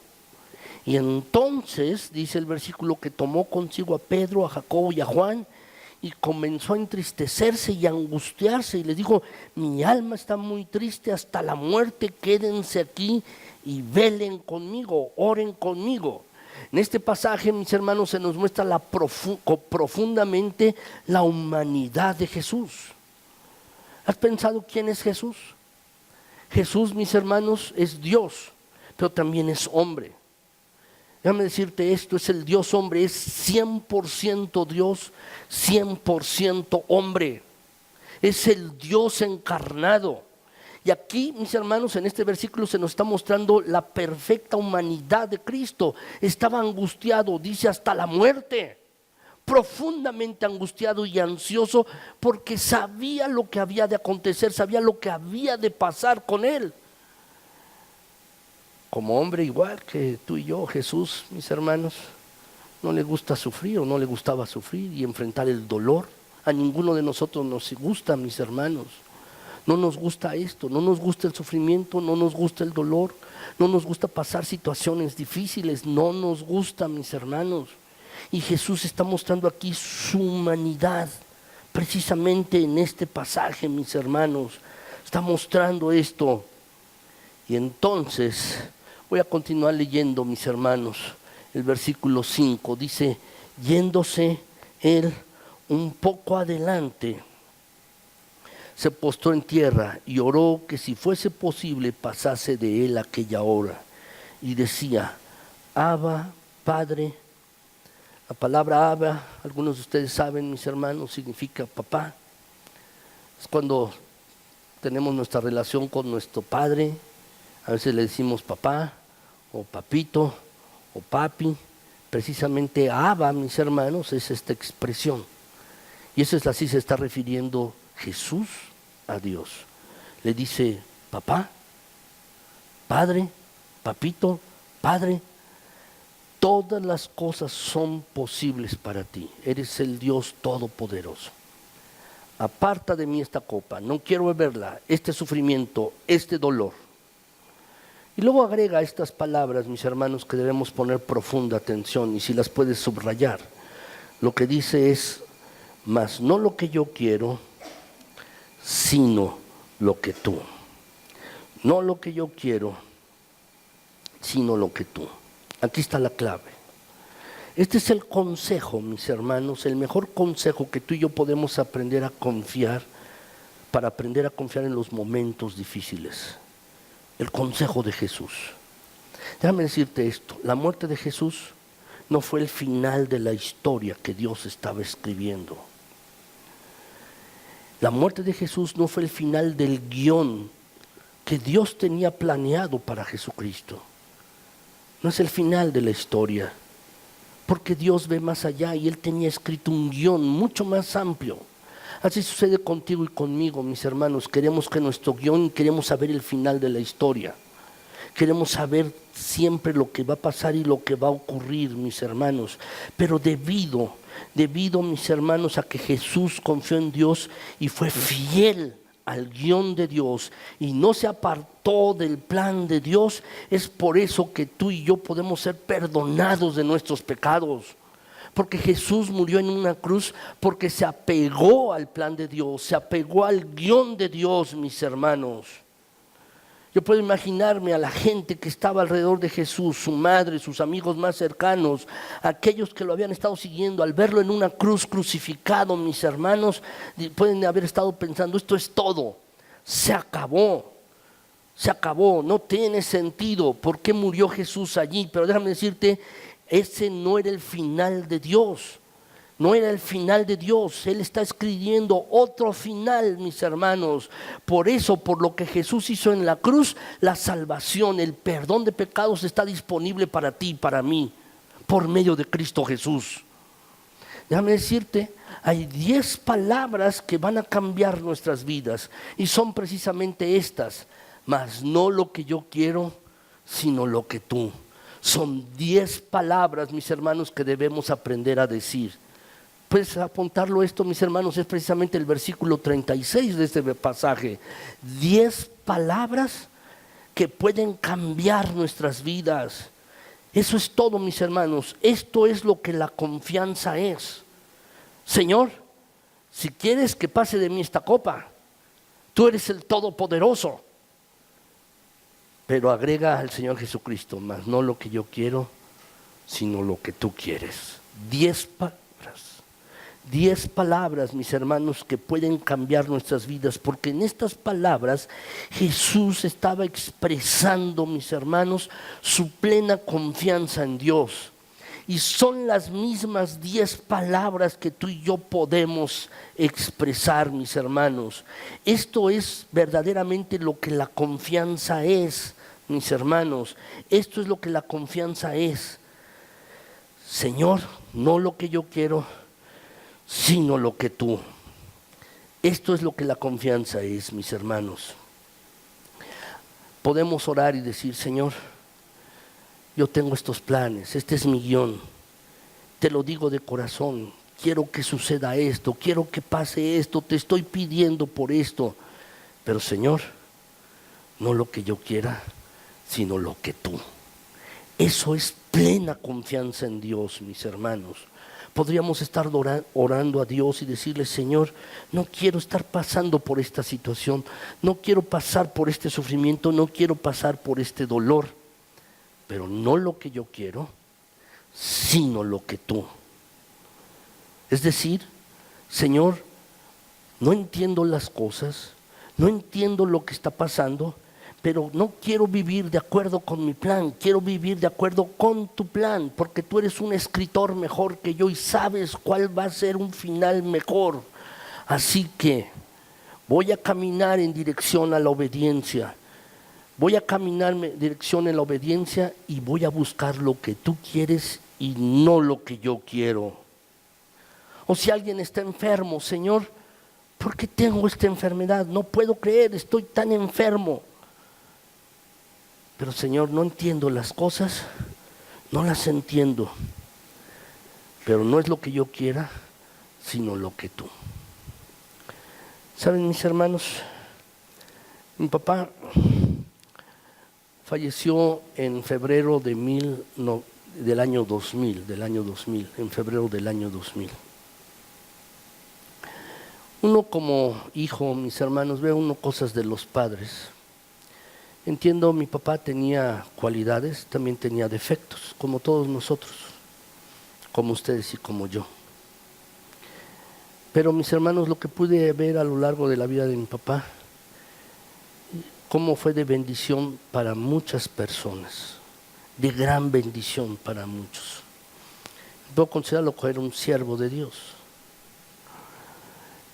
Y entonces, dice el versículo, que tomó consigo a Pedro, a Jacobo y a Juan, y comenzó a entristecerse y a angustiarse. Y les dijo, mi alma está muy triste hasta la muerte, quédense aquí y velen conmigo, oren conmigo. En este pasaje, mis hermanos, se nos muestra profundamente la humanidad de Jesús. ¿Has pensado quién es Jesús? Jesús, mis hermanos, es Dios, pero también es hombre. Déjame decirte esto, es el Dios hombre, es 100% Dios, 100% hombre. Es el Dios encarnado. Y aquí, mis hermanos, en este versículo se nos está mostrando la perfecta humanidad de Cristo. Estaba angustiado, dice, hasta la muerte. Profundamente angustiado y ansioso porque sabía lo que había de acontecer, sabía lo que había de pasar con él. Como hombre igual que tú y yo, Jesús, mis hermanos, no le gusta sufrir o no le gustaba sufrir y enfrentar el dolor. A ninguno de nosotros nos gusta, mis hermanos. No nos gusta esto, no nos gusta el sufrimiento, no nos gusta el dolor, no nos gusta pasar situaciones difíciles, no nos gusta, mis hermanos. Y Jesús está mostrando aquí su humanidad, precisamente en este pasaje, mis hermanos. Está mostrando esto. Y entonces, voy a continuar leyendo, mis hermanos, el versículo 5. Dice, yéndose él un poco adelante, se postró en tierra y oró que si fuese posible pasase de él aquella hora. Y decía, Abba, Padre. La palabra Abba, algunos de ustedes saben, mis hermanos, significa papá. Es cuando tenemos nuestra relación con nuestro padre. A veces le decimos papá, o papito, o papi. Precisamente Abba, mis hermanos, es esta expresión. Y eso es así se está refiriendo Jesús a Dios. Le dice papá, padre, papito, padre. Todas las cosas son posibles para ti. Eres el Dios todopoderoso. Aparta de mí esta copa. No quiero beberla, este sufrimiento, este dolor. Y luego agrega estas palabras, mis hermanos, que debemos poner profunda atención y si las puedes subrayar. Lo que dice es, mas no lo que yo quiero, sino lo que tú. No lo que yo quiero, sino lo que tú. Aquí está la clave. Este es el consejo, mis hermanos, el mejor consejo que tú y yo podemos aprender a confiar para aprender a confiar en los momentos difíciles. El consejo de Jesús. Déjame decirte esto, la muerte de Jesús no fue el final de la historia que Dios estaba escribiendo. La muerte de Jesús no fue el final del guión que Dios tenía planeado para Jesucristo. No es el final de la historia, porque Dios ve más allá y Él tenía escrito un guión mucho más amplio. Así sucede contigo y conmigo, mis hermanos. Queremos que nuestro guión, queremos saber el final de la historia. Queremos saber siempre lo que va a pasar y lo que va a ocurrir, mis hermanos. Pero debido, mis hermanos, a que Jesús confió en Dios y fue fiel al guión de Dios y no se apartó del plan de Dios, es por eso que tú y yo podemos ser perdonados de nuestros pecados. porque Jesús murió en una cruz, porque se apegó al plan de Dios, se apegó al guión de Dios, mis hermanos. Yo puedo imaginarme a la gente que estaba alrededor de Jesús, su madre, sus amigos más cercanos, aquellos que lo habían estado siguiendo, al verlo en una cruz crucificado, mis hermanos, pueden haber estado pensando, esto es todo, se acabó, no tiene sentido, ¿por qué murió Jesús allí? Pero déjame decirte, ese no era el final de Dios. No era el final de Dios, Él está escribiendo otro final, mis hermanos. Por eso, por lo que Jesús hizo en la cruz, la salvación, el perdón de pecados está disponible para ti y para mí, por medio de Cristo Jesús. Déjame decirte, hay 10 palabras que van a cambiar nuestras vidas y son precisamente estas: mas no lo que yo quiero, sino lo que tú. Son 10 palabras, mis hermanos, que debemos aprender a decir. Puedes apuntarlo esto, mis hermanos, es precisamente el versículo 36 de este pasaje. 10 palabras que pueden cambiar nuestras vidas. Eso es todo, mis hermanos. Esto es lo que la confianza es. Señor, si quieres que pase de mí esta copa, tú eres el Todopoderoso. Pero agrega al Señor Jesucristo, mas no lo que yo quiero, sino lo que tú quieres. 10 palabras. 10 palabras, mis hermanos, que pueden cambiar nuestras vidas, porque en estas palabras Jesús estaba expresando, mis hermanos, su plena confianza en Dios. Y son las mismas 10 palabras que tú y yo podemos expresar, mis hermanos. Esto es verdaderamente lo que la confianza es, mis hermanos. Esto es lo que la confianza es. Señor, no lo que yo quiero, sino lo que tú. Esto es lo que la confianza es, mis hermanos. Podemos orar y decir, Señor, yo tengo estos planes, este es mi guión, te lo digo de corazón, quiero que suceda esto, quiero que pase esto, te estoy pidiendo por esto, pero Señor, no lo que yo quiera, sino lo que tú. Eso es plena confianza en Dios, mis hermanos. Podríamos estar orando a Dios y decirle, Señor, no quiero estar pasando por esta situación, no quiero pasar por este sufrimiento, no quiero pasar por este dolor, pero no lo que yo quiero, sino lo que tú. Es decir, Señor, no entiendo las cosas, no entiendo lo que está pasando, pero no quiero vivir de acuerdo con mi plan, quiero vivir de acuerdo con tu plan, porque tú eres un escritor mejor que yo y sabes cuál va a ser un final mejor. Así que voy a caminar en dirección a la obediencia, voy a caminar en dirección a la obediencia y voy a buscar lo que tú quieres y no lo que yo quiero. O si alguien está enfermo, Señor, ¿por qué tengo esta enfermedad? No puedo creer, estoy tan enfermo. Pero Señor, no entiendo las cosas, no las entiendo, pero no es lo que yo quiera, sino lo que tú. ¿Saben, mis hermanos? Mi papá falleció en febrero del año 2000, en febrero del año 2000. Uno como hijo, mis hermanos, ve uno cosas de los padres. Entiendo, mi papá tenía cualidades, también tenía defectos, como todos nosotros, como ustedes y como yo. Pero mis hermanos, lo que pude ver a lo largo de la vida de mi papá, cómo fue de bendición para muchas personas, de gran bendición para muchos. Puedo considerarlo como era un siervo de Dios.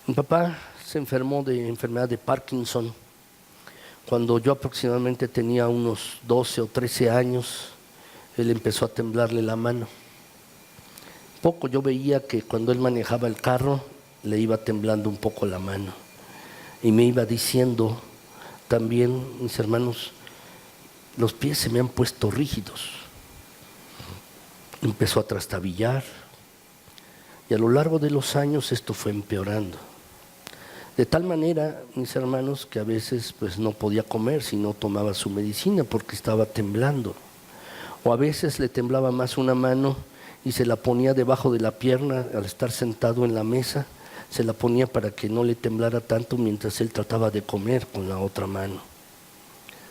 Mi papá se enfermó de enfermedad de Parkinson cuando yo aproximadamente tenía unos 12 o 13 años. Él empezó a temblarle la mano. Poco yo veía que cuando él manejaba el carro le iba temblando un poco la mano y me iba diciendo también, mis hermanos, los pies se me han puesto rígidos. Empezó a trastabillar y a lo largo de los años esto fue empeorando. De tal manera, mis hermanos, que a veces pues no podía comer si no tomaba su medicina porque estaba temblando. O a veces le temblaba más una mano y se la ponía debajo de la pierna al estar sentado en la mesa, se la ponía para que no le temblara tanto mientras él trataba de comer con la otra mano.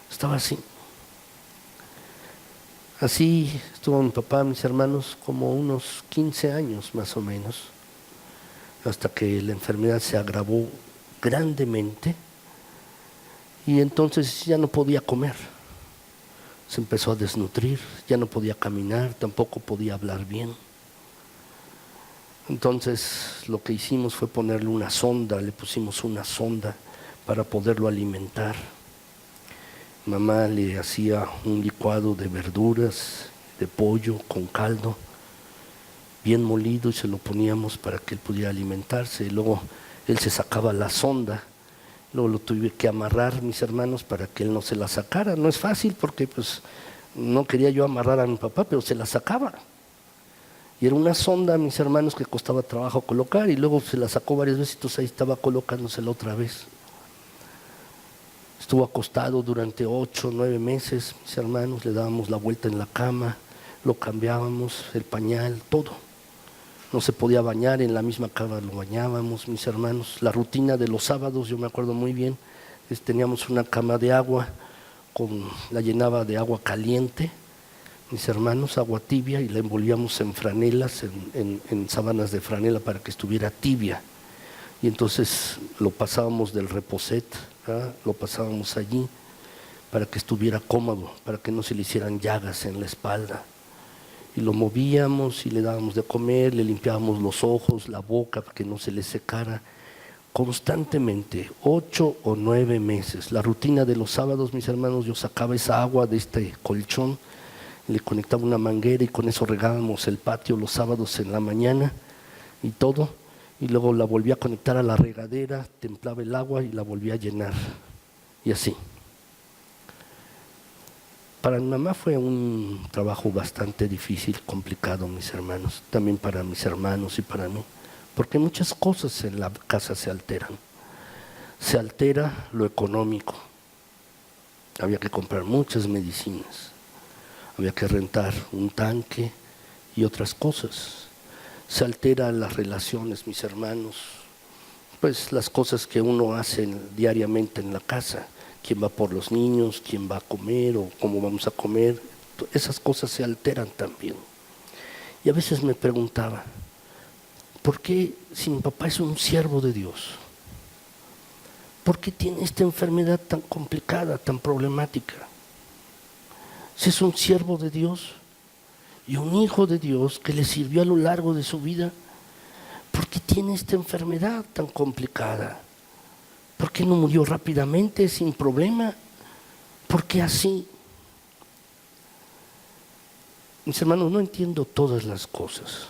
Estaba así. Así estuvo mi papá, mis hermanos, como unos 15 años más o menos, hasta que la enfermedad se agravó grandemente y entonces ya no podía comer. Se empezó a desnutrir, ya no podía caminar, tampoco podía hablar bien. Entonces lo que hicimos fue ponerle una sonda, le pusimos una sonda para poderlo alimentar. Mamá le hacía un licuado de verduras, de pollo con caldo, bien molido, y se lo poníamos para que él pudiera alimentarse. Y luego él se sacaba la sonda, luego lo tuve que amarrar, mis hermanos, para que él no se la sacara. No es fácil porque pues no quería yo amarrar a mi papá, pero se la sacaba. Y era una sonda, mis hermanos, que costaba trabajo colocar, y luego se la sacó varias veces, entonces ahí estaba colocándosela otra vez. Estuvo acostado durante 8 o 9 meses, mis hermanos, le dábamos la vuelta en la cama, lo cambiábamos, el pañal, todo. No se podía bañar, en la misma cama lo bañábamos, mis hermanos. La rutina de los sábados, yo me acuerdo muy bien, teníamos una cama de agua, la llenaba de agua caliente, mis hermanos, agua tibia, y la envolvíamos en franelas, en sábanas de franela para que estuviera tibia. Y entonces lo pasábamos del reposet, ¿verdad? Lo pasábamos allí para que estuviera cómodo, para que no se le hicieran llagas en la espalda. Y lo movíamos y le dábamos de comer, le limpiábamos los ojos, la boca, para que no se le secara. Constantemente, 8 o 9 meses. La rutina de los sábados, mis hermanos, yo sacaba esa agua de este colchón, le conectaba una manguera y con eso regábamos el patio los sábados en la mañana y todo, y luego la volvía a conectar a la regadera, templaba el agua y la volvía a llenar, y así. Para mi mamá fue un trabajo bastante difícil, complicado, mis hermanos, también para mis hermanos y para mí, porque muchas cosas en la casa se alteran. Se altera lo económico, había que comprar muchas medicinas, había que rentar un tanque y otras cosas. Se alteran las relaciones, mis hermanos, pues las cosas que uno hace diariamente en la casa. Quién va por los niños, quién va a comer o cómo vamos a comer. Esas cosas se alteran también. Y a veces me preguntaba, ¿por qué si mi papá es un siervo de Dios? ¿Por qué tiene esta enfermedad tan complicada, tan problemática? Si es un siervo de Dios y un hijo de Dios que le sirvió a lo largo de su vida, ¿por qué tiene esta enfermedad tan complicada? ¿Por qué no murió rápidamente, sin problema? ¿Por qué así? Mis hermanos, no entiendo todas las cosas,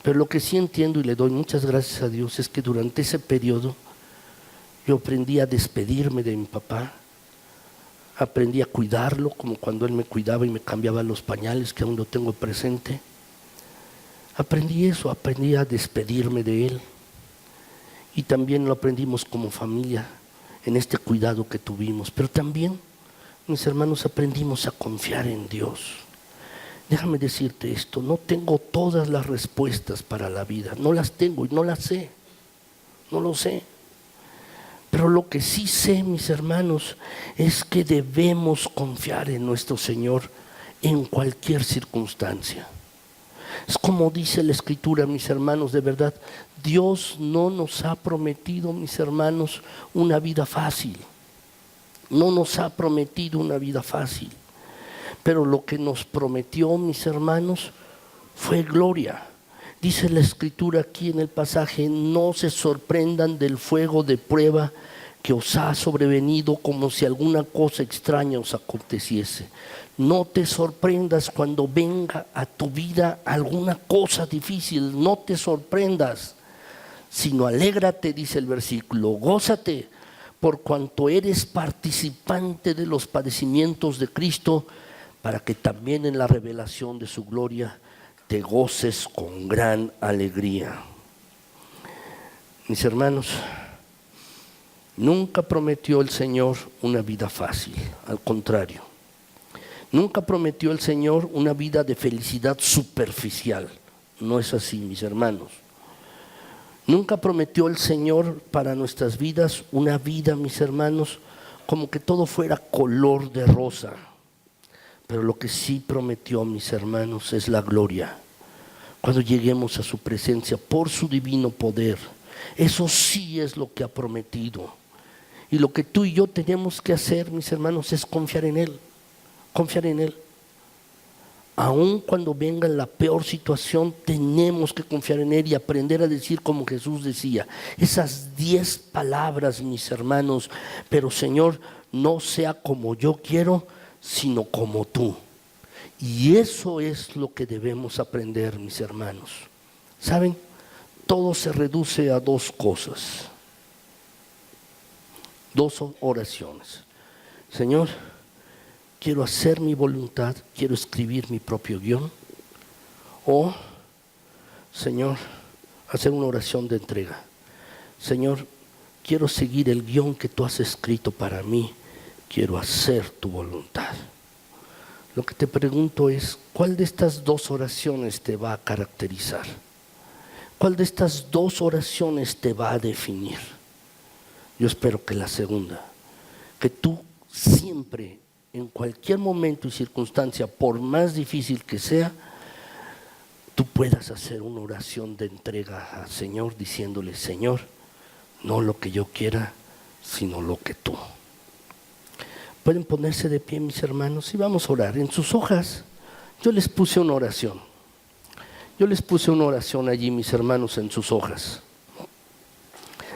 pero lo que sí entiendo y le doy muchas gracias a Dios es que durante ese periodo yo aprendí a despedirme de mi papá, aprendí a cuidarlo como cuando él me cuidaba y me cambiaba los pañales, que aún lo tengo presente. Aprendí eso, aprendí a despedirme de él. Y también lo aprendimos como familia en este cuidado que tuvimos. Pero también, mis hermanos, aprendimos a confiar en Dios. Déjame decirte esto, no tengo todas las respuestas para la vida, no las tengo y no las sé, no lo sé. Pero lo que sí sé, mis hermanos, es que debemos confiar en nuestro Señor en cualquier circunstancia. Es como dice la Escritura, mis hermanos, de verdad, Dios no nos ha prometido, mis hermanos, una vida fácil. No nos ha prometido una vida fácil. Pero lo que nos prometió, mis hermanos, fue gloria. Dice la Escritura aquí en el pasaje, no se sorprendan del fuego de prueba que os ha sobrevenido como si alguna cosa extraña os aconteciese. No te sorprendas cuando venga a tu vida alguna cosa difícil, no te sorprendas, sino alégrate, dice el versículo, gózate por cuanto eres participante de los padecimientos de Cristo, para que también en la revelación de su gloria te goces con gran alegría. Mis hermanos, nunca prometió el Señor una vida fácil, al contrario. Nunca prometió el Señor una vida de felicidad superficial. No es así, mis hermanos. Nunca prometió el Señor para nuestras vidas una vida, mis hermanos, como que todo fuera color de rosa. Pero lo que sí prometió, mis hermanos, es la gloria. Cuando lleguemos a su presencia por su divino poder, eso sí es lo que ha prometido. Y lo que tú y yo tenemos que hacer, mis hermanos, es confiar en Él. Confiar en Él. Aun cuando venga la peor situación, tenemos que confiar en Él y aprender a decir como Jesús decía. Esas 10 palabras, mis hermanos, pero Señor, no sea como yo quiero, sino como tú. Y eso es lo que debemos aprender, mis hermanos. ¿Saben? Todo se reduce a 2 cosas. 2 oraciones. Señor, quiero hacer mi voluntad, quiero escribir mi propio guión. O, Señor, hacer una oración de entrega. Señor, quiero seguir el guión que tú has escrito para mí, quiero hacer tu voluntad. Lo que te pregunto es, ¿cuál de estas 2 oraciones te va a caracterizar? ¿Cuál de estas 2 oraciones te va a definir? Yo espero que la segunda, que tú siempre, en cualquier momento y circunstancia, por más difícil que sea, tú puedas hacer una oración de entrega al Señor, diciéndole, Señor, no lo que yo quiera, sino lo que tú. Pueden ponerse de pie, mis hermanos, y vamos a orar. En sus hojas yo les puse una oración. Yo les puse una oración allí, mis hermanos, en sus hojas.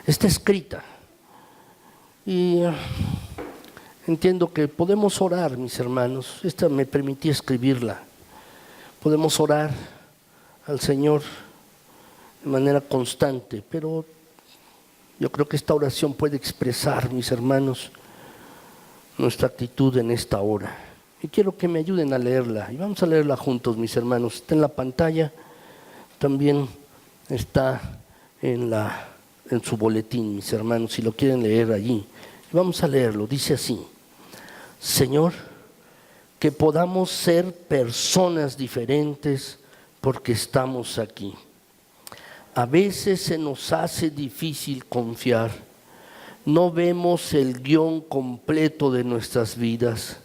Está escrita. Y entiendo que podemos orar, mis hermanos. Esta me permití escribirla. Podemos orar al Señor de manera constante, pero yo creo que esta oración puede expresar, mis hermanos, nuestra actitud en esta hora. Y quiero que me ayuden a leerla. Y vamos a leerla juntos, mis hermanos. Está en la pantalla, también está en su boletín, mis hermanos, si lo quieren leer allí. Vamos a leerlo. Dice así: Señor, que podamos ser personas diferentes porque estamos aquí. A veces se nos hace difícil confiar. No vemos el guión completo de nuestras vidas.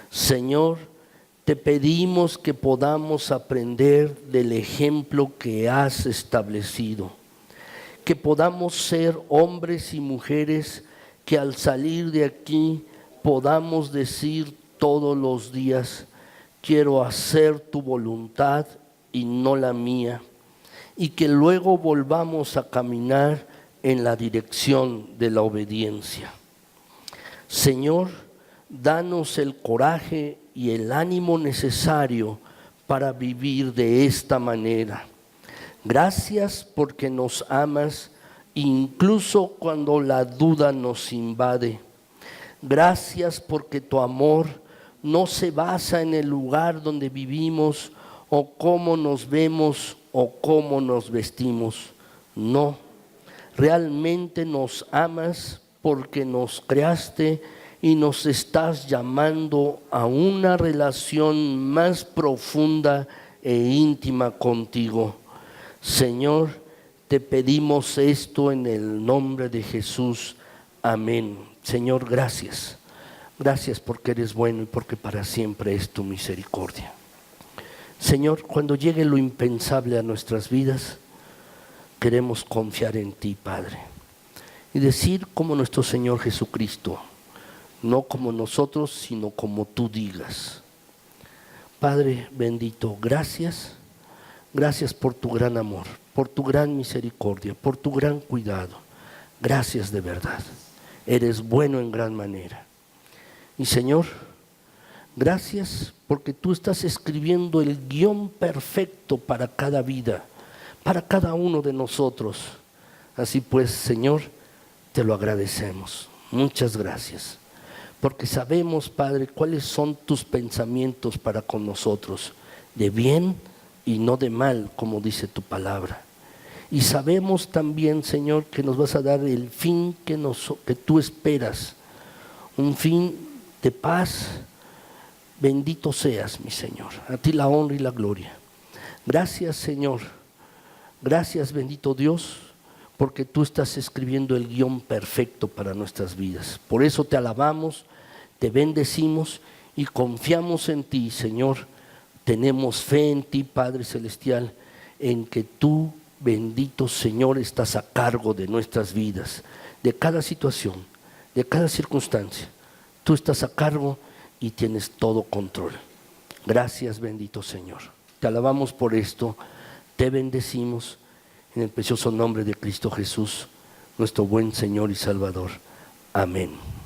Señor, te pedimos que podamos aprender del ejemplo que has establecido. Que podamos ser hombres y mujeres que al salir de aquí podamos decir todos los días, quiero hacer tu voluntad y no la mía. Y que luego volvamos a caminar en la dirección de la obediencia. Señor, danos el coraje y el ánimo necesario para vivir de esta manera. Gracias porque nos amas incluso cuando la duda nos invade. Gracias porque tu amor no se basa en el lugar donde vivimos o cómo nos vemos o cómo nos vestimos. No. Realmente nos amas porque nos creaste y nos estás llamando a una relación más profunda e íntima contigo. Señor, te pedimos esto en el nombre de Jesús. Amén. Señor, gracias. Gracias porque eres bueno y porque para siempre es tu misericordia. Señor, cuando llegue lo impensable a nuestras vidas, queremos confiar en ti, Padre, y decir como nuestro Señor Jesucristo, no como nosotros, sino como tú digas. Padre bendito, gracias, gracias por tu gran amor, por tu gran misericordia, por tu gran cuidado. Gracias de verdad, eres bueno en gran manera. Y Señor, gracias porque tú estás escribiendo el guión perfecto para cada vida, para cada uno de nosotros. Así pues, Señor, te lo agradecemos. Muchas gracias. Porque sabemos, Padre, cuáles son tus pensamientos para con nosotros, de bien y no de mal, como dice tu palabra. Y sabemos también, Señor, que nos vas a dar el fin que tú esperas, un fin de paz, Bendito seas, mi Señor. A ti la honra y la gloria. Gracias, Señor. Gracias, bendito Dios, porque tú estás escribiendo el guión perfecto para nuestras vidas. Por eso te alabamos, te bendecimos y confiamos en ti, Señor. Tenemos fe en ti, Padre Celestial, en que tú, bendito Señor, estás a cargo de nuestras vidas, de cada situación, de cada circunstancia. Tú estás a cargo y tienes todo control. Gracias, bendito Señor. Te alabamos por esto, te bendecimos en el precioso nombre de Cristo Jesús, nuestro buen Señor y Salvador. Amén.